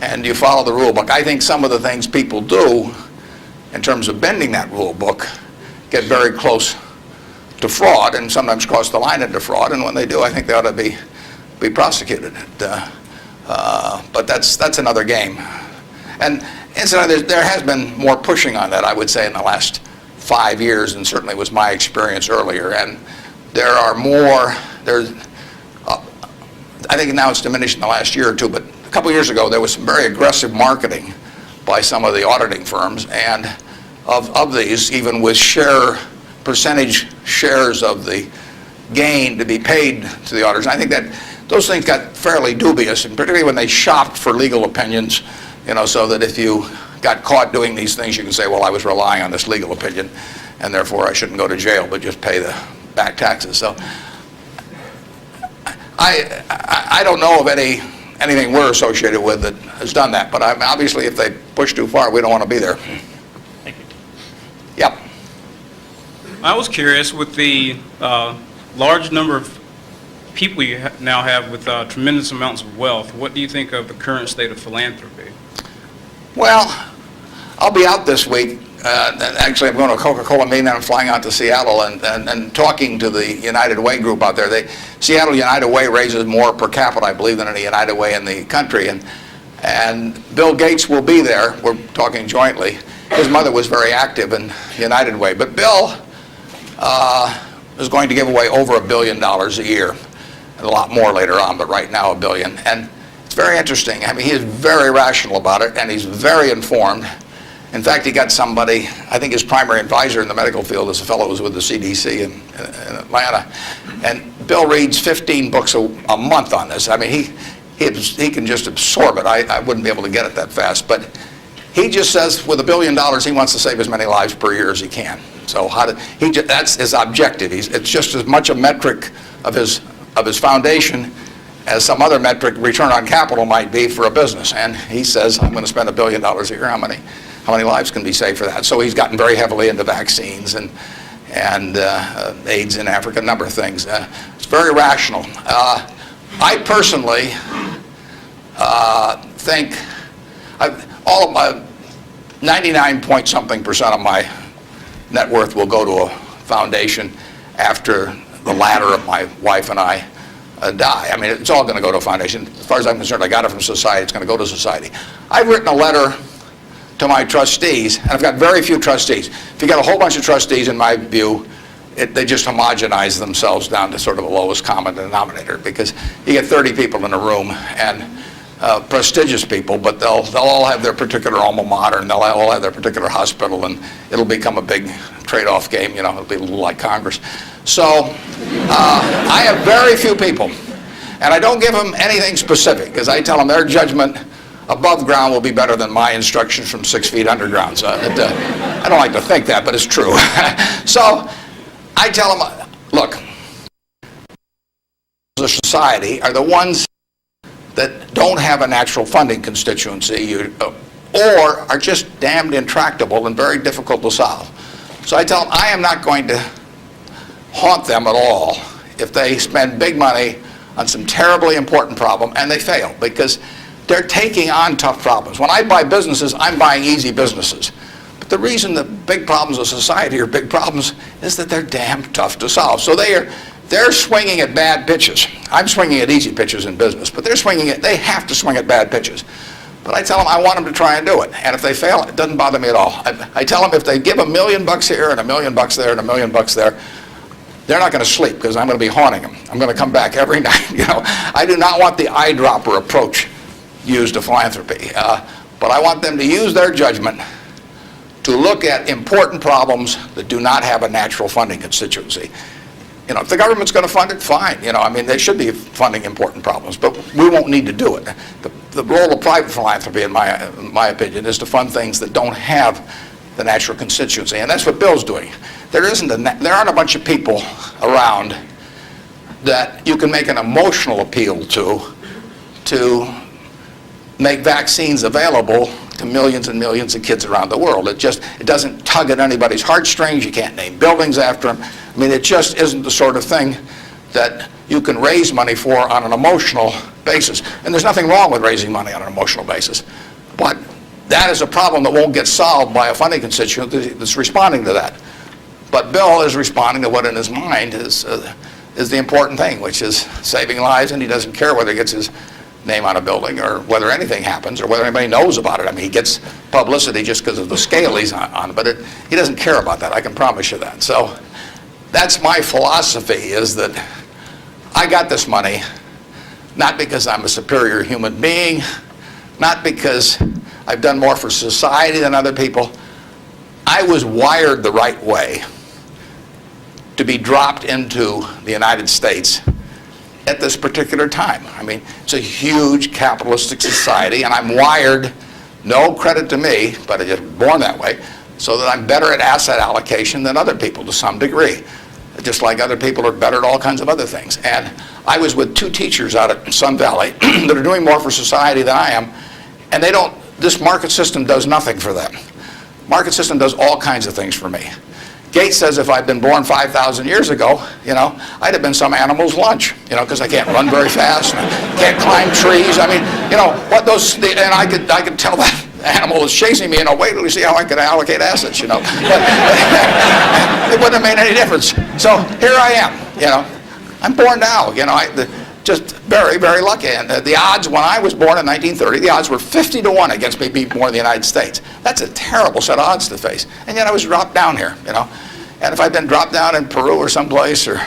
and you follow the rule book. I think some of the things people do in terms of bending that rule book get very close to fraud and sometimes cross the line into fraud. And when they do, I think they ought to be prosecuted. But that's another game. And incidentally, there has been more pushing on that, I would say, in the last 5 years, and certainly was my experience earlier. And there are more. I think now it's diminished in the last year or two, but a couple years ago there was some very aggressive marketing by some of the auditing firms, and of these, even with percentage shares of the gain to be paid to the auditors. I think that those things got fairly dubious, and particularly when they shopped for legal opinions, so that if you got caught doing these things, you can say, well, I was relying on this legal opinion, and therefore I shouldn't go to jail, but just pay the back taxes. So I don't know of anything we're associated with that has done that, but obviously if they push too far, we don't want to be there. Thank you. Yep. I was curious, with the large number of people you now have with tremendous amounts of wealth, what do you think of the current state of philanthropy? Well, I'll be out this week. Actually, I'm going to a Coca-Cola meeting, and I'm flying out to Seattle and talking to the United Way group out there. Seattle United Way raises more per capita, I believe, than any United Way in the country. And Bill Gates will be there. We're talking jointly. His mother was very active in United Way. But Bill is going to give away over $1 billion a year, and a lot more later on, but right now $1 billion. And it's very interesting. I mean, he is very rational about it, and he's very informed. In fact, he got somebody, I think his primary advisor in the medical field is a fellow who was with the CDC in Atlanta. And Bill reads 15 books a month on this. I mean, he can just absorb it. I wouldn't be able to get it that fast. But he just says with $1 billion, he wants to save as many lives per year as he can. So that's his objective. It's just as much a metric of his foundation as some other metric, return on capital, might be for a business. And he says, I'm going to spend $1 billion a year. How many lives can be saved for that? So he's gotten very heavily into vaccines and AIDS in Africa, a number of things. It's very rational. I personally think all of my 99-point-something% of my net worth will go to a foundation after the latter of my wife and I die. I mean, it's all going to go to a foundation. As far as I'm concerned, I got it from society. It's going to go to society. I've written a letter to my trustees, and I've got very few trustees. If you got a whole bunch of trustees, in my view, they just homogenize themselves down to sort of a lowest common denominator, because you get 30 people in a room, and prestigious people, but they'll all have their particular alma mater, and they'll all have their particular hospital, and it'll become a big trade-off game. It'll be a little like Congress. So I have very few people, and I don't give them anything specific, because I tell them their judgment above ground will be better than my instructions from 6 feet underground. So I don't like to think that, but it's true. So I tell them, look, the society are the ones that don't have a natural funding constituency or are just damned intractable and very difficult to solve. So I tell them I am not going to haunt them at all if they spend big money on some terribly important problem and they fail, because they're taking on tough problems. When I buy businesses, I'm buying easy businesses. But the reason that big problems of society are big problems is that they're damn tough to solve. So they're swinging at bad pitches. I'm swinging at easy pitches in business, but they have to swing at bad pitches. But I tell them I want them to try and do it. And if they fail, it doesn't bother me at all. I tell them if they give $1 million here and $1 million there and $1 million there, they're not going to sleep, because I'm going to be haunting them. I'm going to come back every night. I do not want the eyedropper approach used to philanthropy. But I want them to use their judgment to look at important problems that do not have a natural funding constituency. If the government's going to fund it, fine. They should be funding important problems, but we won't need to do it. The role of private philanthropy, in my opinion, is to fund things that don't have the natural constituency, and that's what Bill's doing. There aren't a bunch of people around that you can make an emotional appeal to make vaccines available to millions and millions of kids around the world. It doesn't tug at anybody's heartstrings. You can't name buildings after them. It just isn't the sort of thing that you can raise money for on an emotional basis. And there's nothing wrong with raising money on an emotional basis. But that is a problem that won't get solved by a funding constituency that's responding to that. But Bill is responding to what in his mind is the important thing, which is saving lives, and he doesn't care whether he gets his name on a building or whether anything happens or whether anybody knows about it. I mean, he gets publicity just because of the scale he's on, but he doesn't care about that. I can promise you that. So that's my philosophy, is that I got this money not because I'm a superior human being, not because I've done more for society than other people. I was wired the right way to be dropped into the United States at this particular time. I mean, it's a huge capitalistic society, and I'm wired, no credit to me, but I'm just born that way, so that I'm better at asset allocation than other people to some degree. Just like other people are better at all kinds of other things. And I was with 2 teachers out at Sun Valley that are doing more for society than I am, and this market system does nothing for them. Market system does all kinds of things for me. Gates says if I'd been born 5,000 years ago, I'd have been some animal's lunch, because I can't run very fast, and I can't climb trees. I mean, and I could tell that animal is chasing me, wait till you see how I can allocate assets, But it wouldn't have made any difference. So here I am, I'm born now, just very, very lucky. And the odds when I was born in 1930, the odds were 50 to 1 against me being born in the United States. That's a terrible set of odds to face. And yet I was dropped down here, And if I'd been dropped down in Peru or someplace or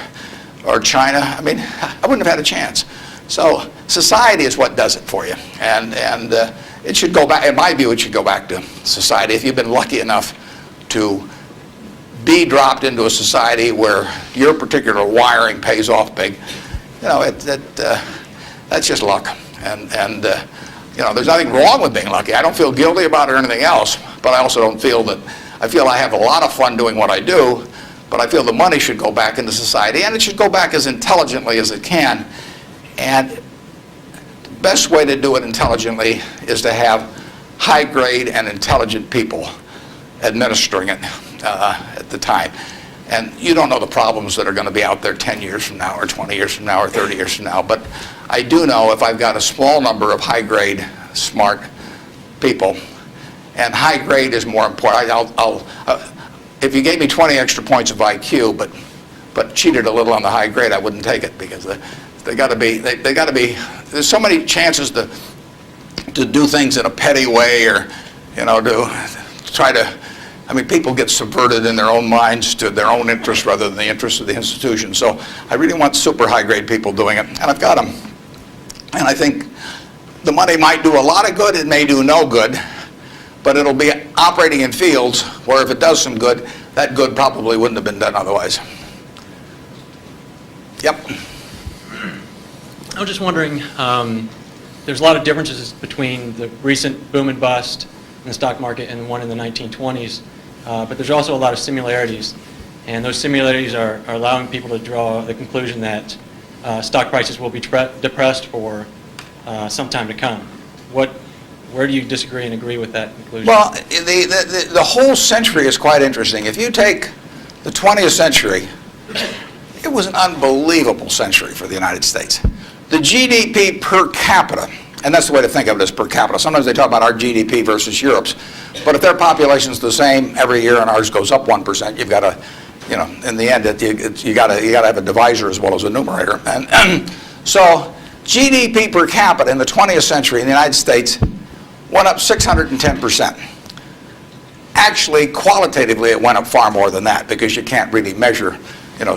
China, I mean, I wouldn't have had a chance. So society is what does it for you. And it should go back, in my view, it should go back to society. If you've been lucky enough to be dropped into a society where your particular wiring pays off big, that's just luck. And there's nothing wrong with being lucky. I don't feel guilty about it or anything else, but I also don't feel that, I feel I have a lot of fun doing what I do, but I feel the money should go back into society, and it should go back as intelligently as it can. And the best way to do it intelligently is to have high-grade and intelligent people administering it at the time. And you don't know the problems that are going to be out there 10 years from now or 20 years from now or 30 years from now. But I do know if I've got a small number of high-grade, smart people, and high-grade is more important. If you gave me 20 extra points of IQ, but cheated a little on the high grade, I wouldn't take it, because they got to be. There's so many chances to do things in a petty way, or to try to. I mean, people get subverted in their own minds to their own interests rather than the interests of the institution. So I really want super high-grade people doing it, and I've got them. And I think the money might do a lot of good, it may do no good, but it'll be operating in fields where if it does some good, that good probably wouldn't have been done otherwise. Yep. I was just wondering, there's a lot of differences between the recent boom and bust in the stock market and the one in the 1920s, but there's also a lot of similarities, and those similarities are allowing people to draw the conclusion that stock prices will be depressed for some time to come. Where do you disagree and agree with that conclusion? Well, the whole century is quite interesting. If you take the 20th century, it was an unbelievable century for the United States. The GDP per capita, and that's the way to think of it, as per capita. Sometimes they talk about our GDP versus Europe's, but if their population's the same every year and ours goes up 1%, you've got to, in the end, you got to have a divisor as well as a numerator. And so GDP per capita in the 20th century in the United States went up 610%. Actually, qualitatively, it went up far more than that, because you can't really measure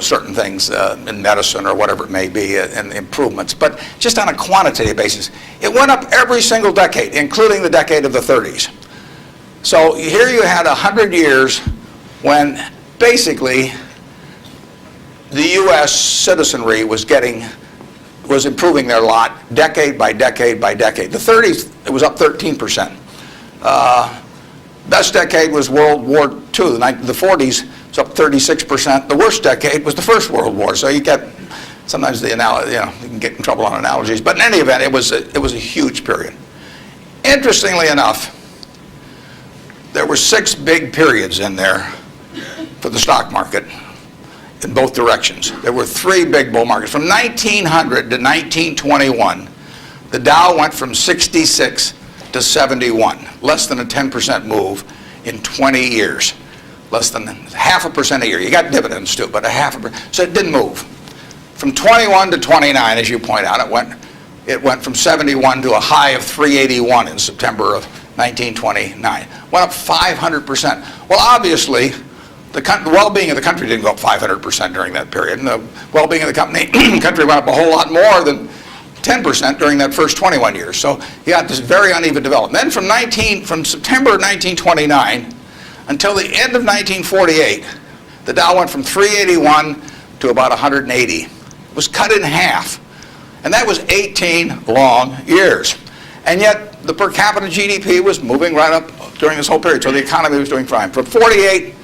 certain things in medicine or whatever it may be and improvements. But just on a quantitative basis, it went up every single decade, including the decade of the 30s. So here you had 100 years when basically the U.S. citizenry was improving their lot decade by decade by decade. The 30s, it was up 13%. Best decade was World War II. The 40s, it's up 36%. The worst decade was the First World War. So you get, sometimes the analogy, you can get in trouble on analogies. But in any event, it was a huge period. Interestingly enough, there were 6 big periods in there for the stock market in both directions. There were 3 big bull markets. From 1900 to 1921, the Dow went from 66 to 71, less than a 10% move in 20 years. less than 0.5% a year. You got dividends too, but 0.5%. So it didn't move. From 21 to 29, as you point out, it went from 71 to a high of 381 in September of 1929. Went up 500%. Well, obviously, the well-being of the country didn't go up 500% during that period, and the well-being of the country went up a whole lot more than 10% during that first 21 years. So you got this very uneven development. Then from September 1929 until the end of 1948, the Dow went from 381 to about 180. It was cut in half. And that was 18 long years. And yet the per capita GDP was moving right up during this whole period. So the economy was doing fine. From 48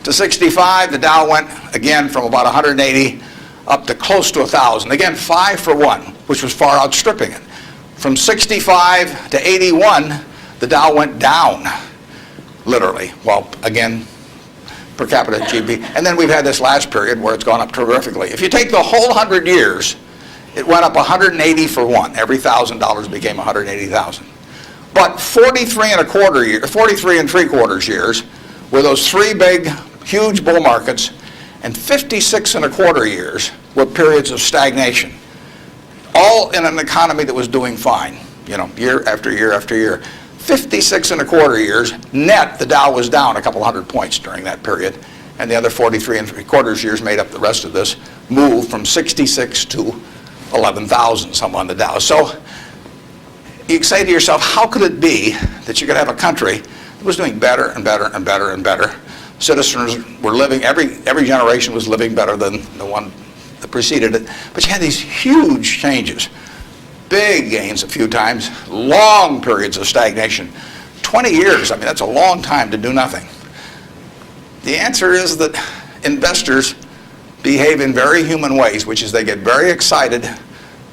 to 65, the Dow went again from about 180 up to close to 1,000. Again, 5 for 1, which was far outstripping it. From 65 to 81, the Dow went down, literally. Well, again, per capita GDP. And then we've had this last period where it's gone up terrifically. If you take the whole 100 years, it went up 180 for 1. Every $1,000 became 180,000. But 43 and 3/4 years were those 3 big, huge bull markets, and 56 and 1/4 years were periods of stagnation, all in an economy that was doing fine, year after year after year. 56 and 1/4 years, net, the Dow was down a couple hundred points during that period, and the other 43 and 3/4 years made up the rest of this move from 66 to 11,000 some on the Dow. So you say to yourself, how could it be that you could have a country that was doing better and better and better and better? Citizens were living, every generation was living better than the one that preceded it. But you had these huge changes, big gains a few times, long periods of stagnation. 20 years, I mean, that's a long time to do nothing. The answer is that investors behave in very human ways, which is they get very excited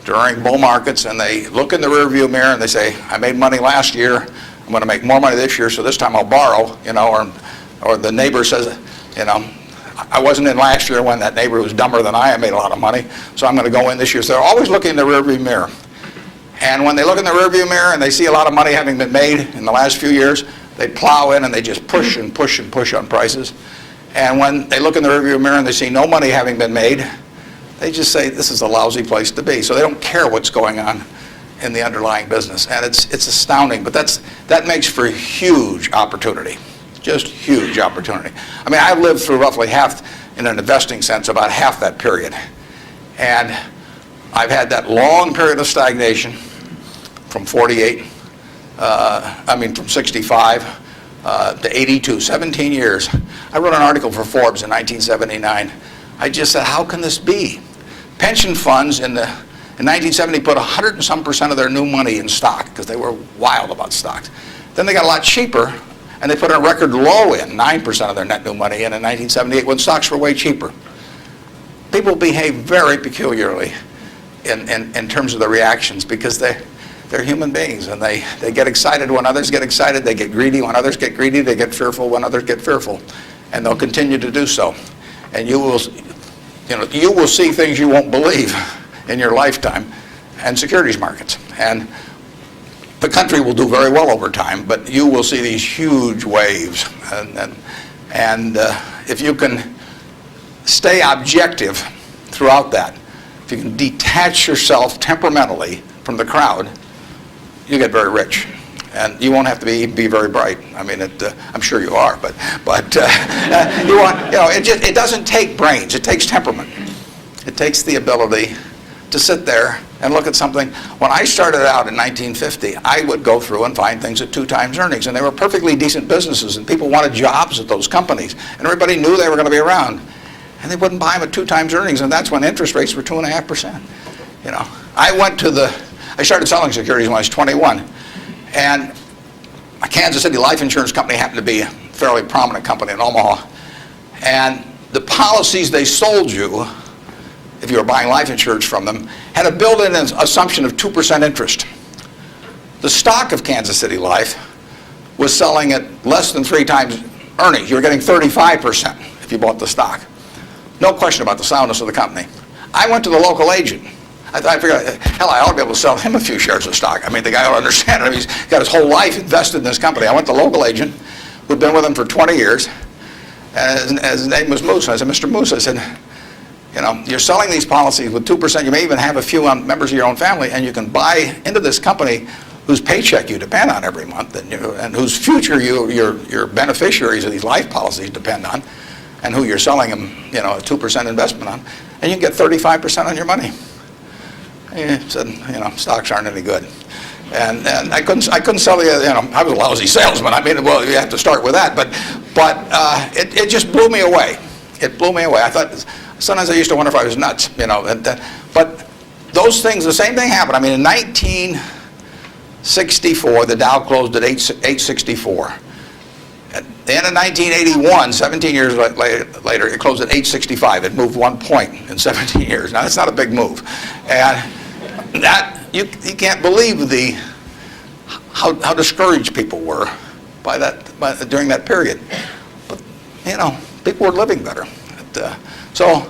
during bull markets and they look in the rearview mirror and they say, I made money last year, I'm going to make more money this year, so this time I'll borrow, or the neighbor says, I wasn't in last year when that neighbor was dumber than I made a lot of money, so I'm going to go in this year. So they're always looking in the rearview mirror. And when they look in the rearview mirror and they see a lot of money having been made in the last few years, they plow in and they just push and push and push on prices. And when they look in the rearview mirror and they see no money having been made, they just say this is a lousy place to be. So they don't care what's going on in the underlying business. And it's astounding, but that makes for huge opportunity, just huge opportunity. I mean, I've lived through roughly half, in an investing sense, about half that period. And I've had that long period of stagnation from 65 to 82, 17 years. I wrote an article for Forbes in 1979. I just said, how can this be? Pension funds in 1970 put 100 and some % of their new money in stock because they were wild about stocks. Then they got a lot cheaper and they put a record low in, 9% of their net new money in 1978 when stocks were way cheaper. People behave very peculiarly in terms of the reactions because they're human beings and they get excited when others get excited, they get greedy when others get greedy, they get fearful when others get fearful, and they'll continue to do so. And you will see things you won't believe in your lifetime and securities markets. And the country will do very well over time, but you will see these huge waves. And if you can stay objective throughout that, if you can detach yourself temperamentally from the crowd, you get very rich, and you won't have to be very bright. I mean, I'm sure you are, but you want, it doesn't take brains. It takes temperament. It takes the ability to sit there and look at something. When I started out in 1950, I would go through and find things at 2 times earnings, and they were perfectly decent businesses, and people wanted jobs at those companies, and everybody knew they were going to be around, and they wouldn't buy them at 2 times earnings, and that's when interest rates were 2.5%. I started selling securities when I was 21, and a Kansas City life insurance company happened to be a fairly prominent company in Omaha, and the policies they sold you, if you were buying life insurance from them, had a built-in assumption of 2% interest. The stock of Kansas City Life was selling at less than 3 times earnings. You were getting 35% if you bought the stock. No question about the soundness of the company. I went to the local agent. I figured, hell, I ought to be able to sell him a few shares of stock. I mean, the guy ought to understand it. I mean, he's got his whole life invested in this company. I went to the local agent who'd been with him for 20 years, And his name was Moose. I said, Mr. Moose, I said, you know, you're selling these policies with 2%. You may even have a few members of your own family, and you can buy into this company whose paycheck you depend on every month, and whose future your beneficiaries of these life policies depend on, and who you're selling them, you know, a 2% investment on, and you can get 35% on your money. And he said, you know, stocks aren't any good. And I couldn't sell you know, I was a lousy salesman. I mean, well, you have to start with that, but it just blew me away. It blew me away. I thought, sometimes I used to wonder if I was nuts, you know, but those things, the same thing happened. I mean, in 1964, the Dow closed at 864. At the end of 1981, 17 years later, it closed at 865. It moved 1 point in 17 years. Now, that's not a big move. And that, you can't believe how discouraged people were during that period. But, you know, people were living better. So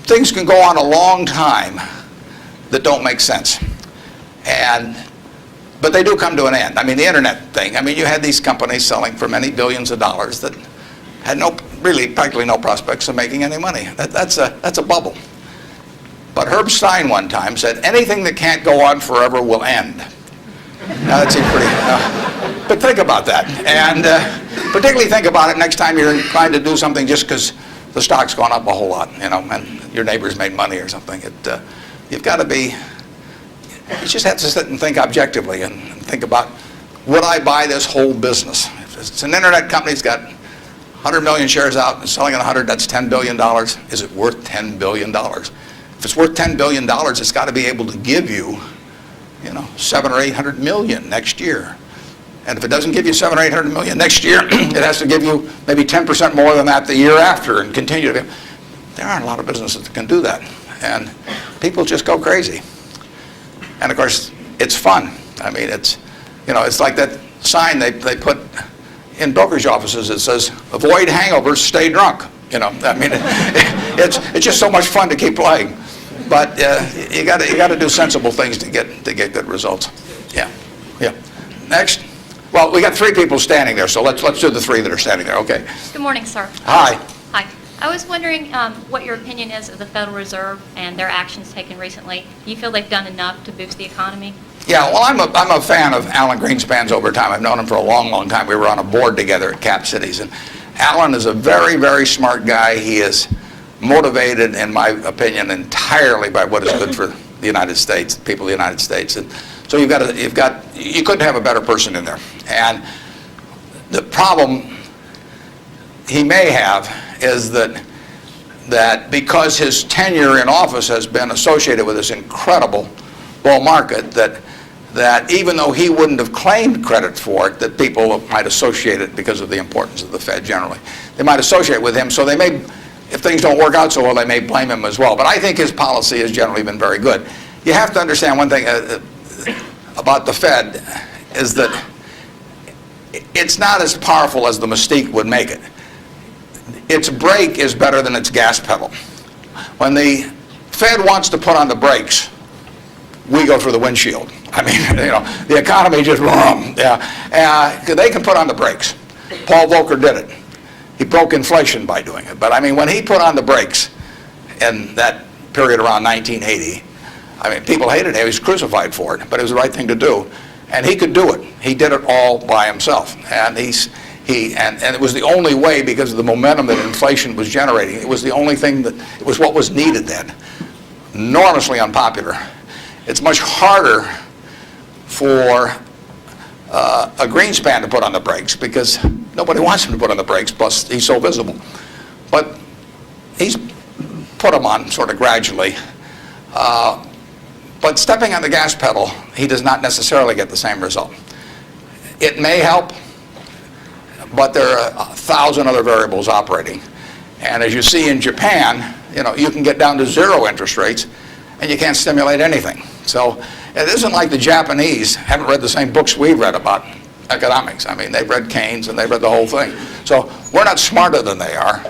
things can go on a long time that don't make sense. But they do come to an end. I mean, the internet thing, I mean, you had these companies selling for many billions of dollars that had practically no prospects of making any money. That's a bubble. But Herb Stein one time said, anything that can't go on forever will end. Now, that seems pretty, but think about that. And particularly think about it next time you're trying to do something just because the stock's gone up a whole lot, you know, and your neighbor's made money or something. You've got to be, you just have to sit and think objectively and think about, would I buy this whole business? If it's an internet company that's got 100 million shares out and selling at 100, that's $10 billion. Is it worth $10 billion? If it's worth $10 billion, it's got to be able to give you, you know, 700 or 800 million next year. And if it doesn't give you 700 or 800 million next year, it has to give you maybe 10% more than that the year after and continue to. There aren't a lot of businesses that can do that. And people just go crazy. And of course, it's fun. I mean, it's, you know, it's like that sign they put in brokerage offices that says, avoid hangovers, stay drunk. You know, I mean, it's just so much fun to keep playing. But you got to do sensible things to get good results. Yeah. Next. Well, we got 3 people standing there, so let's do the 3 that are standing there. Okay. Good morning, sir. Hi. Hi. I was wondering what your opinion is of the Federal Reserve and their actions taken recently. Do you feel they've done enough to boost the economy? Yeah, well, I'm a fan of Alan Greenspan's over time. I've known him for a long, long time. We were on a board together at Cap Cities, and Alan is a very, very smart guy. He is motivated, in my opinion, entirely by what is good for the United States, the people of the United States. And so you couldn't have a better person in there. And the problem he may have is that because his tenure in office has been associated with this incredible bull market, that even though he wouldn't have claimed credit for it, that people might associate it because of the importance of the Fed generally. They might associate with him, so they may, if things don't work out so well, they may blame him as well. But I think his policy has generally been very good. You have to understand one thing about the Fed is that it's not as powerful as the mystique would make it. Its brake is better than its gas pedal. When the Fed wants to put on the brakes, we go through the windshield. I mean, you know, the economy just, they can put on the brakes. Paul Volcker did it. He broke inflation by doing it. But I mean, when he put on the brakes in that period around 1980, I mean, people hated him. He was crucified for it, but it was the right thing to do. And he could do it. He did it all by himself. And and it was the only way, because of the momentum that inflation was generating. It was the only thing it was what was needed then. Enormously unpopular. It's much harder for a Greenspan to put on the brakes because nobody wants him to put on the brakes, plus he's so visible. But he's put them on sort of gradually. But stepping on the gas pedal, he does not necessarily get the same result. It may help, but there are 1,000 other variables operating. And as you see in Japan, you know, you can get down to 0 interest rates and you can't stimulate anything. So it isn't like the Japanese haven't read the same books we've read about economics. I mean, they've read Keynes and they've read the whole thing. So we're not smarter than they are.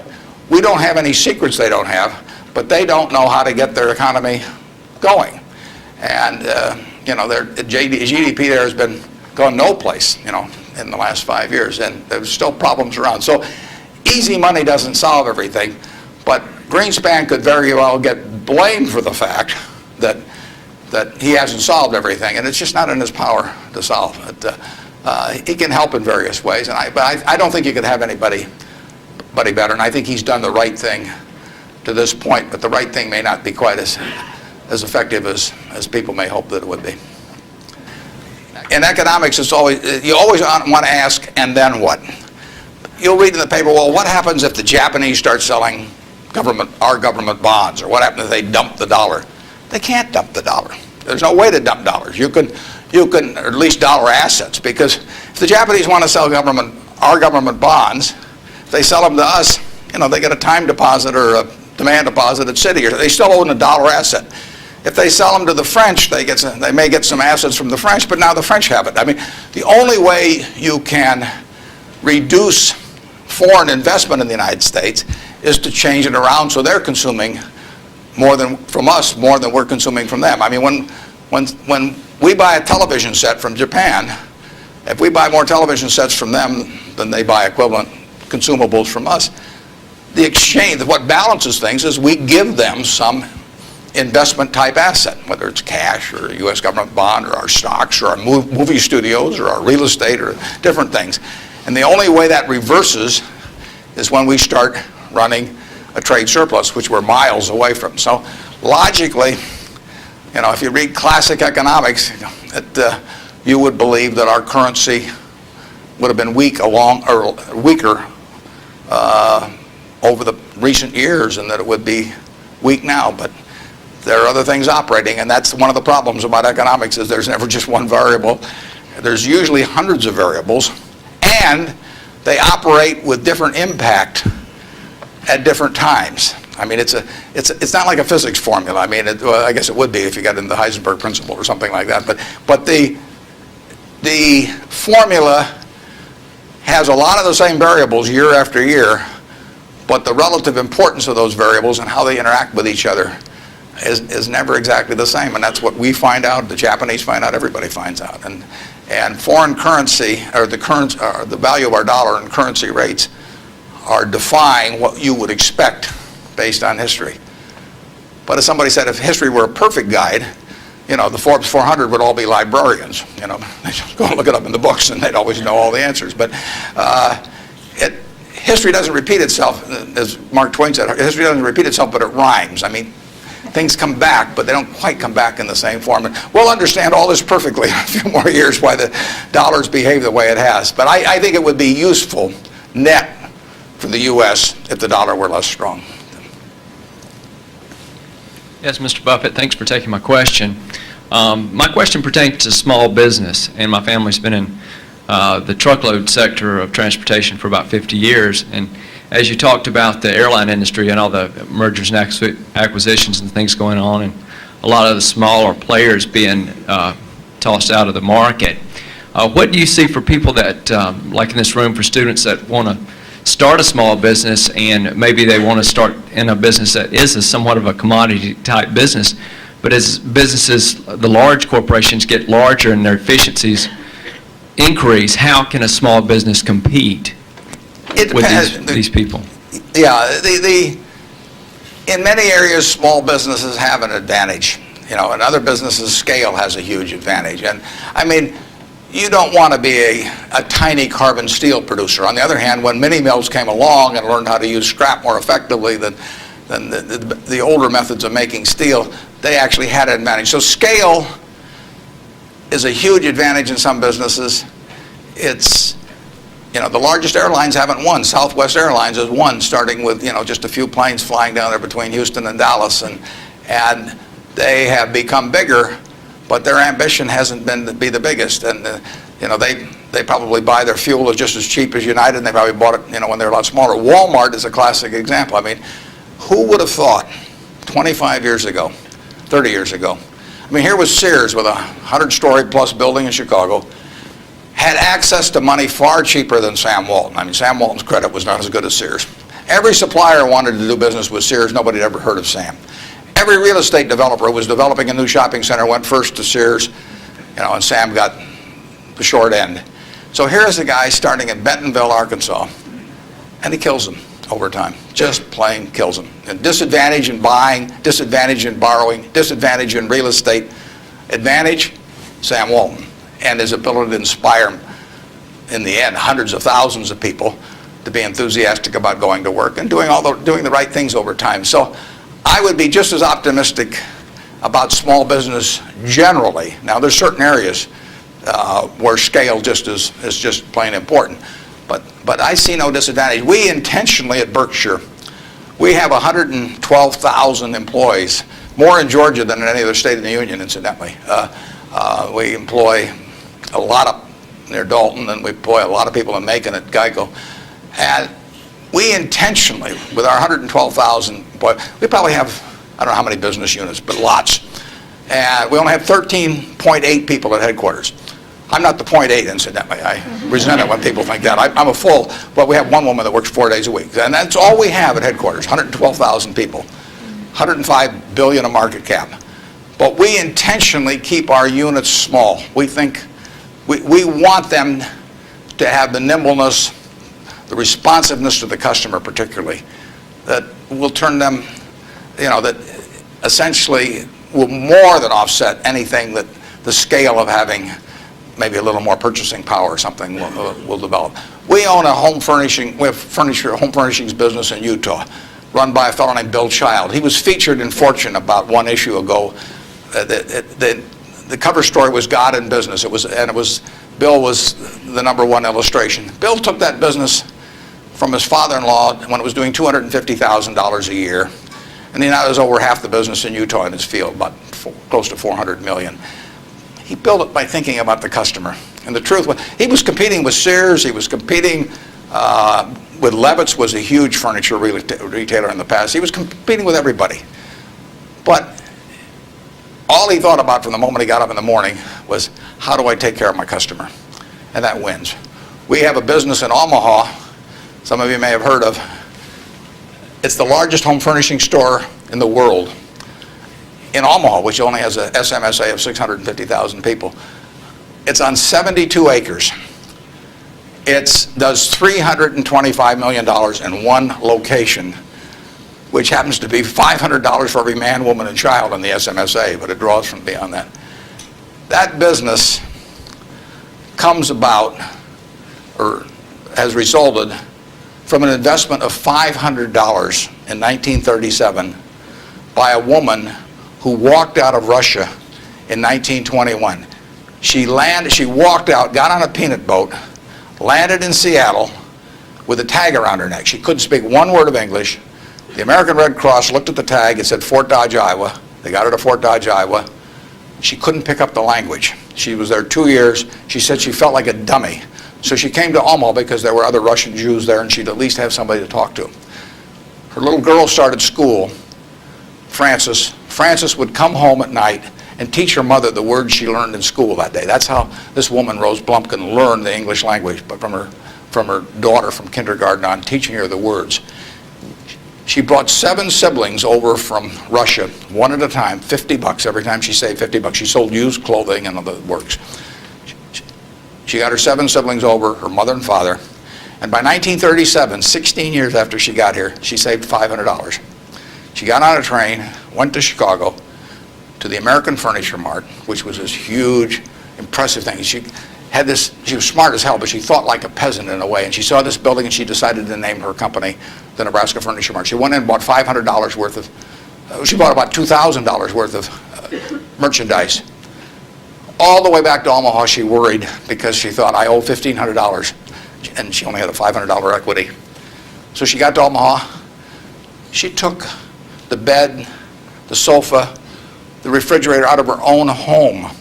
We don't have any secrets they don't have, but they don't know how to get their economy going. And, you know, their GDP there has been gone no place, you know, in the last 5 years, and there's still problems around. So easy money doesn't solve everything, but Greenspan could very well get blamed for the fact that he hasn't solved everything, and it's just not in his power to solve it. He can help in various ways, but I don't think you could have anybody better, and I think he's done the right thing to this point, but the right thing may not be quite as effective as people may hope that it would be. In economics, you always want to ask, and then what? You'll read in the paper, well, what happens if the Japanese start selling our government bonds, or what happens if they dump the dollar? They can't dump the dollar. There's no way to dump dollars. You can, or at least dollar assets, because if the Japanese want to sell our government bonds, if they sell them to us, they get a time deposit or a demand deposit at Citi, or they still own a dollar asset. If they sell them to the French, they may get some assets from the French, but now the French have it. I mean, the only way you can reduce foreign investment in the United States is to change it around so they're consuming more than from us, more than we're consuming from them. I mean, when we buy a television set from Japan, if we buy more television sets from them than they buy equivalent consumables from us, the exchange, what balances things is we give them some investment type asset, whether it's cash or a U.S. government bond or our stocks or our movie studios or our real estate or different things. And the only way that reverses is when we start running a trade surplus, which we're miles away from. So logically, if you read classic economics, you would believe that our currency would have been weaker over the recent years, and that it would be weak now. But there are other things operating, and that's one of the problems about economics, is there's never just one variable. There's usually hundreds of variables, and they operate with different impact at different times. I mean, it's not like a physics formula. I mean, well, I guess it would be if you got into the Heisenberg principle or something like that. But the formula has a lot of the same variables year after year, but the relative importance of those variables and how they interact with each other is never exactly the same. And that's what we find out, the Japanese find out, everybody finds out. And foreign currency, or the value of our dollar and currency rates, are defying what you would expect based on history. But as somebody said, if history were a perfect guide, the Forbes 400 would all be librarians. They just go and look it up in the books, and they'd always know all the answers. But history doesn't repeat itself, as Mark Twain said. History doesn't repeat itself, but it rhymes. I mean, things come back, but they don't quite come back in the same form. And we'll understand all this perfectly in a few more years, why the dollar's behaved the way it has. But I think it would be useful net for the U.S. if the dollar were less strong. Yes, Mr. Buffett, thanks for taking my question. My question pertains to small business, and my family's been in the truckload sector of transportation for about 50 years. And as you talked about the airline industry and all the mergers and acquisitions and things going on, and a lot of the smaller players being tossed out of the market, what do you see for people that, like in this room, for students that want to start a small business, and maybe they want to start in a business that is somewhat of a commodity type business, but as businesses, the large corporations get larger and their efficiencies increase, how can a small business compete with these people? Yeah, in many areas, small businesses have an advantage. In other businesses, scale has a huge advantage. And I mean, you don't want to be a tiny carbon steel producer. On the other hand, when mini mills came along and learned how to use scrap more effectively than the older methods of making steel, they actually had an advantage. So scale is a huge advantage in some businesses. It's, the largest airlines haven't won. Southwest Airlines has won, starting with, just a few planes flying down there between Houston and Dallas, and they have become bigger, but their ambition hasn't been to be the biggest. And they probably buy their fuel just as cheap as United, and they probably bought it when they're a lot smaller. Walmart is a classic example. I mean, who would have thought 25 years ago, 30 years ago? I mean, here was Sears with a 100-story plus building in Chicago, had access to money far cheaper than Sam Walton. I mean, Sam Walton's credit was not as good as Sears. Every supplier wanted to do business with Sears. Nobody had ever heard of Sam. Every real estate developer who was developing a new shopping center went first to Sears, and Sam got the short end. So here's a guy starting in Bentonville, Arkansas, and he kills them over time. Just plain kills them. And disadvantage in buying, disadvantage in borrowing, disadvantage in real estate. Advantage, Sam Walton, and his ability to inspire, in the end, hundreds of thousands of people to be enthusiastic about going to work and doing the right things over time. So I would be just as optimistic about small business generally. Now, there's certain areas where scale is just plain important. But I see no disadvantage. We intentionally at Berkshire, we have 112,000 employees, more in Georgia than in any other state in the union, incidentally. We employ a lot up near Dalton, and we employ a lot of people in Macon at Geico. And we intentionally, with our 112,000 employees, we probably have, I don't know how many business units, but lots. And we only have 13.8 people at headquarters. I'm not the 0.8, incidentally. I resent it when people think that. I'm a full, but we have one woman that works 4 days a week. And that's all we have at headquarters, 112,000 people, 105 billion of market cap. But we intentionally keep our units small. We think, we want them to have the nimbleness, the responsiveness to the customer particularly, that will turn them, that essentially will more than offset anything that the scale of having maybe a little more purchasing power or something will develop. We own a home furnishings business in Utah, run by a fellow named Bill Child. He was featured in Fortune about one issue ago. The cover story was God in Business. Bill was the #1 illustration. Bill took that business from his father-in-law when it was doing $250,000 a year, and he now has over half the business in Utah in his field, about close to $400 million. He built it by thinking about the customer. And the truth was, he was competing with Sears, he was competing with Levitt's, was a huge furniture retailer in the past. He was competing with everybody. But all he thought about from the moment he got up in the morning was, how do I take care of my customer? And that wins. We have a business in Omaha, some of you may have heard of. It's the largest home furnishing store in the world. In Omaha, which only has a SMSA of 650,000 people. It's on 72 acres. It does $325 million in one location, which happens to be $500 for every man, woman, and child in the SMSA, but it draws from beyond that. That business comes about, or has resulted, from an investment of $500 in 1937 by a woman who walked out of Russia in 1921. She walked out, got on a peanut boat, landed in Seattle with a tag around her neck. She couldn't speak one word of English. The American Red Cross looked at the tag. It said Fort Dodge, Iowa. They got her to Fort Dodge, Iowa. She couldn't pick up the language. She was there 2 years. She said she felt like a dummy. So she came to Omaha because there were other Russian Jews there, and she'd at least have somebody to talk to. Her little girl started school, Frances. Frances would come home at night and teach her mother the words she learned in school that day. That's how this woman, Rose Blumpkin, learned the English language, but from her daughter from kindergarten on, teaching her the words. She brought 7 siblings over from Russia, one at a time, $50 every time she saved $50. She sold used clothing and other works. She got her 7 siblings over, her mother and father, and by 1937, 16 years after she got here, she saved $500. She got on a train, went to Chicago, to the American Furniture Mart, which was this huge, impressive thing. She was smart as hell, but she thought like a peasant in a way, and she saw this building and she decided to name her company the Nebraska Furniture Mart. She went in and bought $500 worth of, she bought about $2,000 worth of merchandise. All the way back to Omaha, she worried because she thought, I owe $1,500, and she only had a $500 equity. So she got to Omaha. She took the bed, the sofa, the refrigerator out of her own home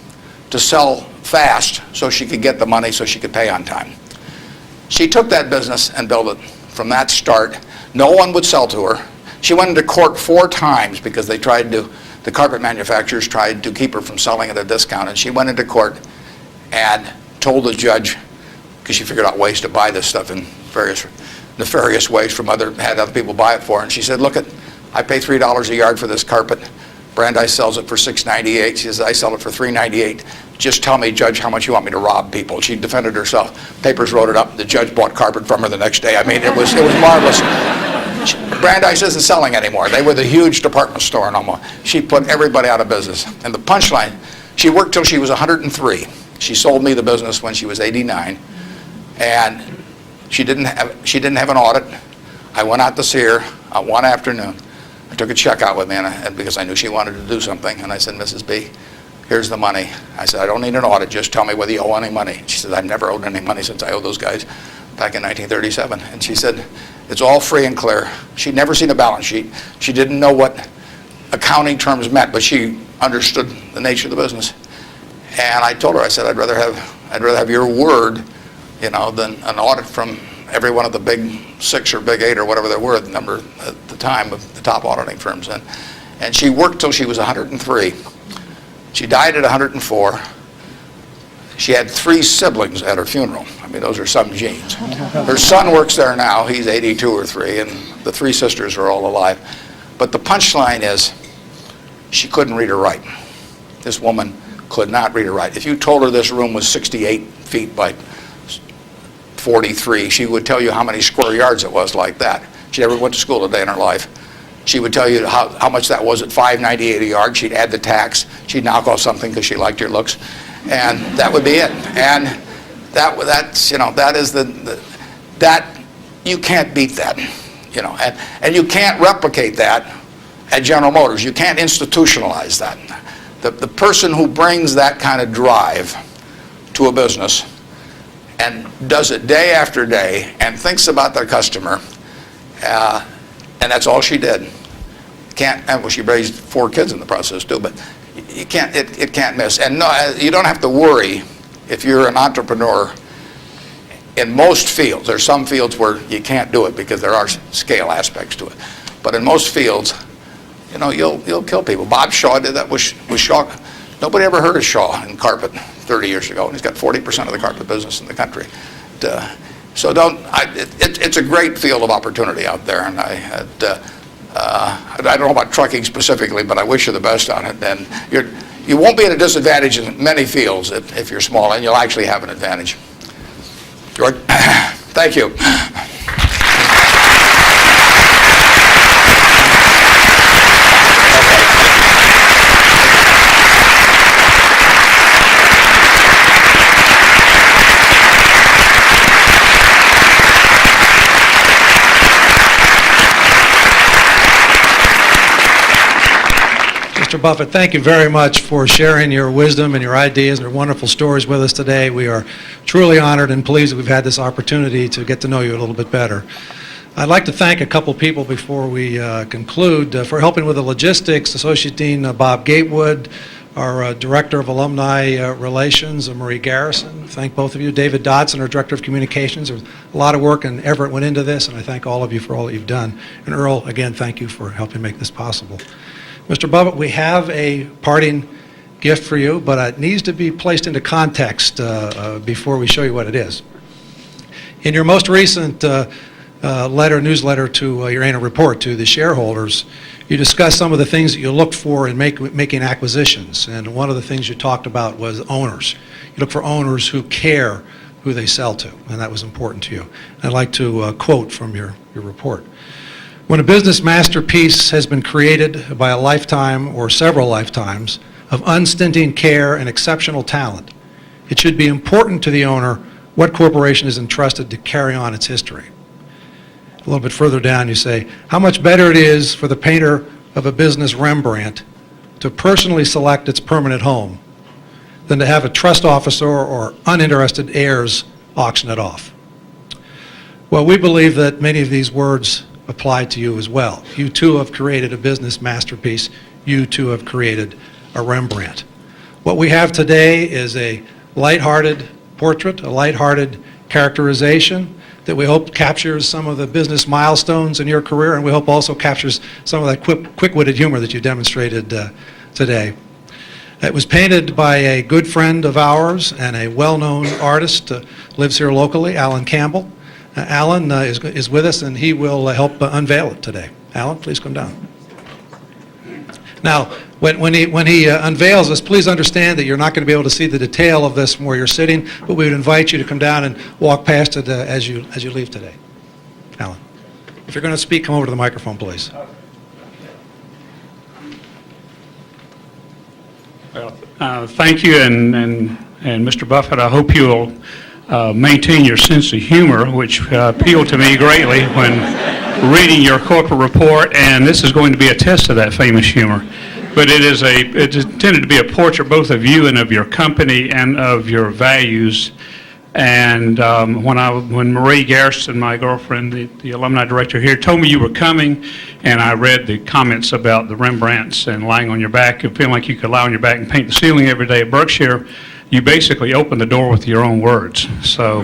to sell fast so she could get the money so she could pay on time. She took that business and built it from that start. No one would sell to her. She went into court 4 times because the carpet manufacturers tried to keep her from selling at a discount, and she went into court and told the judge, because she figured out ways to buy this stuff in various nefarious ways from had other people buy it for her, and she said, look, I pay $3 a yard for this carpet. Brandeis sells it for $6.98. She says, I sell it for $3.98. just tell me, Judge, how much you want me to rob people. She defended herself. Papers wrote it up. The judge bought carpet from her the next day. I mean, it was marvelous. Brandeis isn't selling anymore. They were the huge department store in Omaha. She put everybody out of business. And the punchline, she worked till she was 103. She sold me the business when she was 89. And she didn't have an audit. I went out to see her one afternoon. I took a check out with me because I knew she wanted to do something. And I said, Mrs. B, here's the money. I said, I don't need an audit. Just tell me whether you owe any money. She said, I've never owed any money since I owed those guys back in 1937. And she said, it's all free and clear. She'd never seen a balance sheet. She didn't know what accounting terms meant, but she understood the nature of the business. And I told her, I said, I'd rather have your word, than an audit from every one of the big 6 or big 8 or whatever there were, the number at the time of the top auditing firms. And she worked till she was 103. She died at 104. She had 3 siblings at her funeral. I mean, those are some genes. Her son works there now. He's 82 or 3, and the 3 sisters are all alive. But the punchline is, she couldn't read or write. This woman could not read or write. If you told her this room was 68 feet by 43, she would tell you how many square yards it was like that. She never went to school a day in her life. She would tell you how much that was at $5.98 a yard. She'd add the tax. She'd knock off something because she liked your looks. And that would be it. And that is that you can't beat that, and you can't replicate that at General Motors. You can't institutionalize that. The person who brings that kind of drive to a business and does it day after day and thinks about their customer, and that's all she did. She raised 4 kids in the process too, but you can't. It can't miss. And no, you don't have to worry if you're an entrepreneur. In most fields, there's some fields where you can't do it because there are scale aspects to it. But in most fields, you'll kill people. Bob Shaw did that with Shaw. Nobody ever heard of Shaw in carpet 30 years ago, and he's got 40% of the carpet business in the country. So it's a great field of opportunity out there, and I don't know about trucking specifically, but I wish you the best on it. And you won't be at a disadvantage in many fields if you're small, and you'll actually have an advantage. George, thank you. Mr. Buffett, thank you very much for sharing your wisdom and your ideas and your wonderful stories with us today. We are truly honored and pleased that we've had this opportunity to get to know you a little bit better. I'd like to thank a couple people before we conclude for helping with the logistics. Associate Dean Bob Gatewood, our Director of Alumni Relations, Marie Garrison. Thank both of you. David Dodson, our Director of Communications. There's a lot of work and effort went into this, and I thank all of you for all that you've done. And Earl, again, thank you for helping make this possible. Mr. Buffett, we have a parting gift for you, but it needs to be placed into context before we show you what it is. In your most recent newsletter to your annual report to the shareholders, you discussed some of the things that you look for in making acquisitions, and one of the things you talked about was owners. You look for owners who care who they sell to, and that was important to you. I'd like to quote from your report. When a business masterpiece has been created by a lifetime or several lifetimes of unstinting care and exceptional talent, it should be important to the owner what corporation is entrusted to carry on its history. A little bit further down you say, how much better it is for the painter of a business Rembrandt to personally select its permanent home than to have a trust officer or uninterested heirs auction it off. Well, we believe that many of these words apply to you as well. You too have created a business masterpiece. You too have created a Rembrandt. What we have today is a lighthearted portrait, a lighthearted characterization that we hope captures some of the business milestones in your career, and we hope also captures some of that quick-witted humor that you demonstrated today. It was painted by a good friend of ours and a well-known artist, lives here locally, Alan Campbell. Alan is with us, and he will help unveil it today. Alan, please come down. Now, When he unveils this, please understand that you're not going to be able to see the detail of this from where you're sitting, but we would invite you to come down and walk past it as you leave today. Alan, if you're going to speak, come over to the microphone, please. Thank you, and Mr. Buffett, I hope you'll maintain your sense of humor, which appealed to me greatly when reading your corporate report, and this is going to be a test of that famous humor. But it's intended to be a portrait both of you and of your company and of your values. And when Marie Garrison, my girlfriend, the alumni director here, told me you were coming, and I read the comments about the Rembrandts and lying on your back and feeling like you could lie on your back and paint the ceiling every day at Berkshire, you basically opened the door with your own words. So,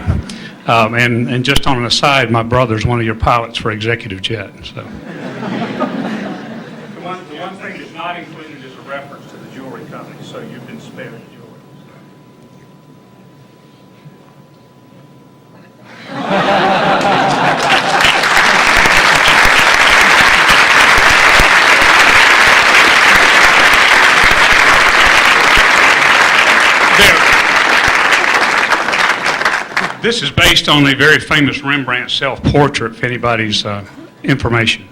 and just on an aside, my brother's one of your pilots for executive jet. So. The one thing that's not included is a reference to the jewelry company, so you've been spared the jewelry. This is based on a very famous Rembrandt self-portrait, if anybody's information.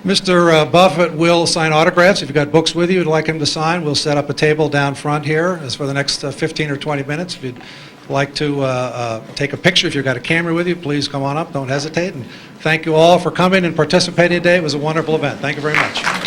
Mr. Buffett will sign autographs. If you've got books with you you'd like him to sign, we'll set up a table down front here as for the next 15 or 20 minutes. If you'd like to take a picture, if you've got a camera with you, please come on up. Don't hesitate. And thank you all for coming and participating today. It was a wonderful event. Thank you very much.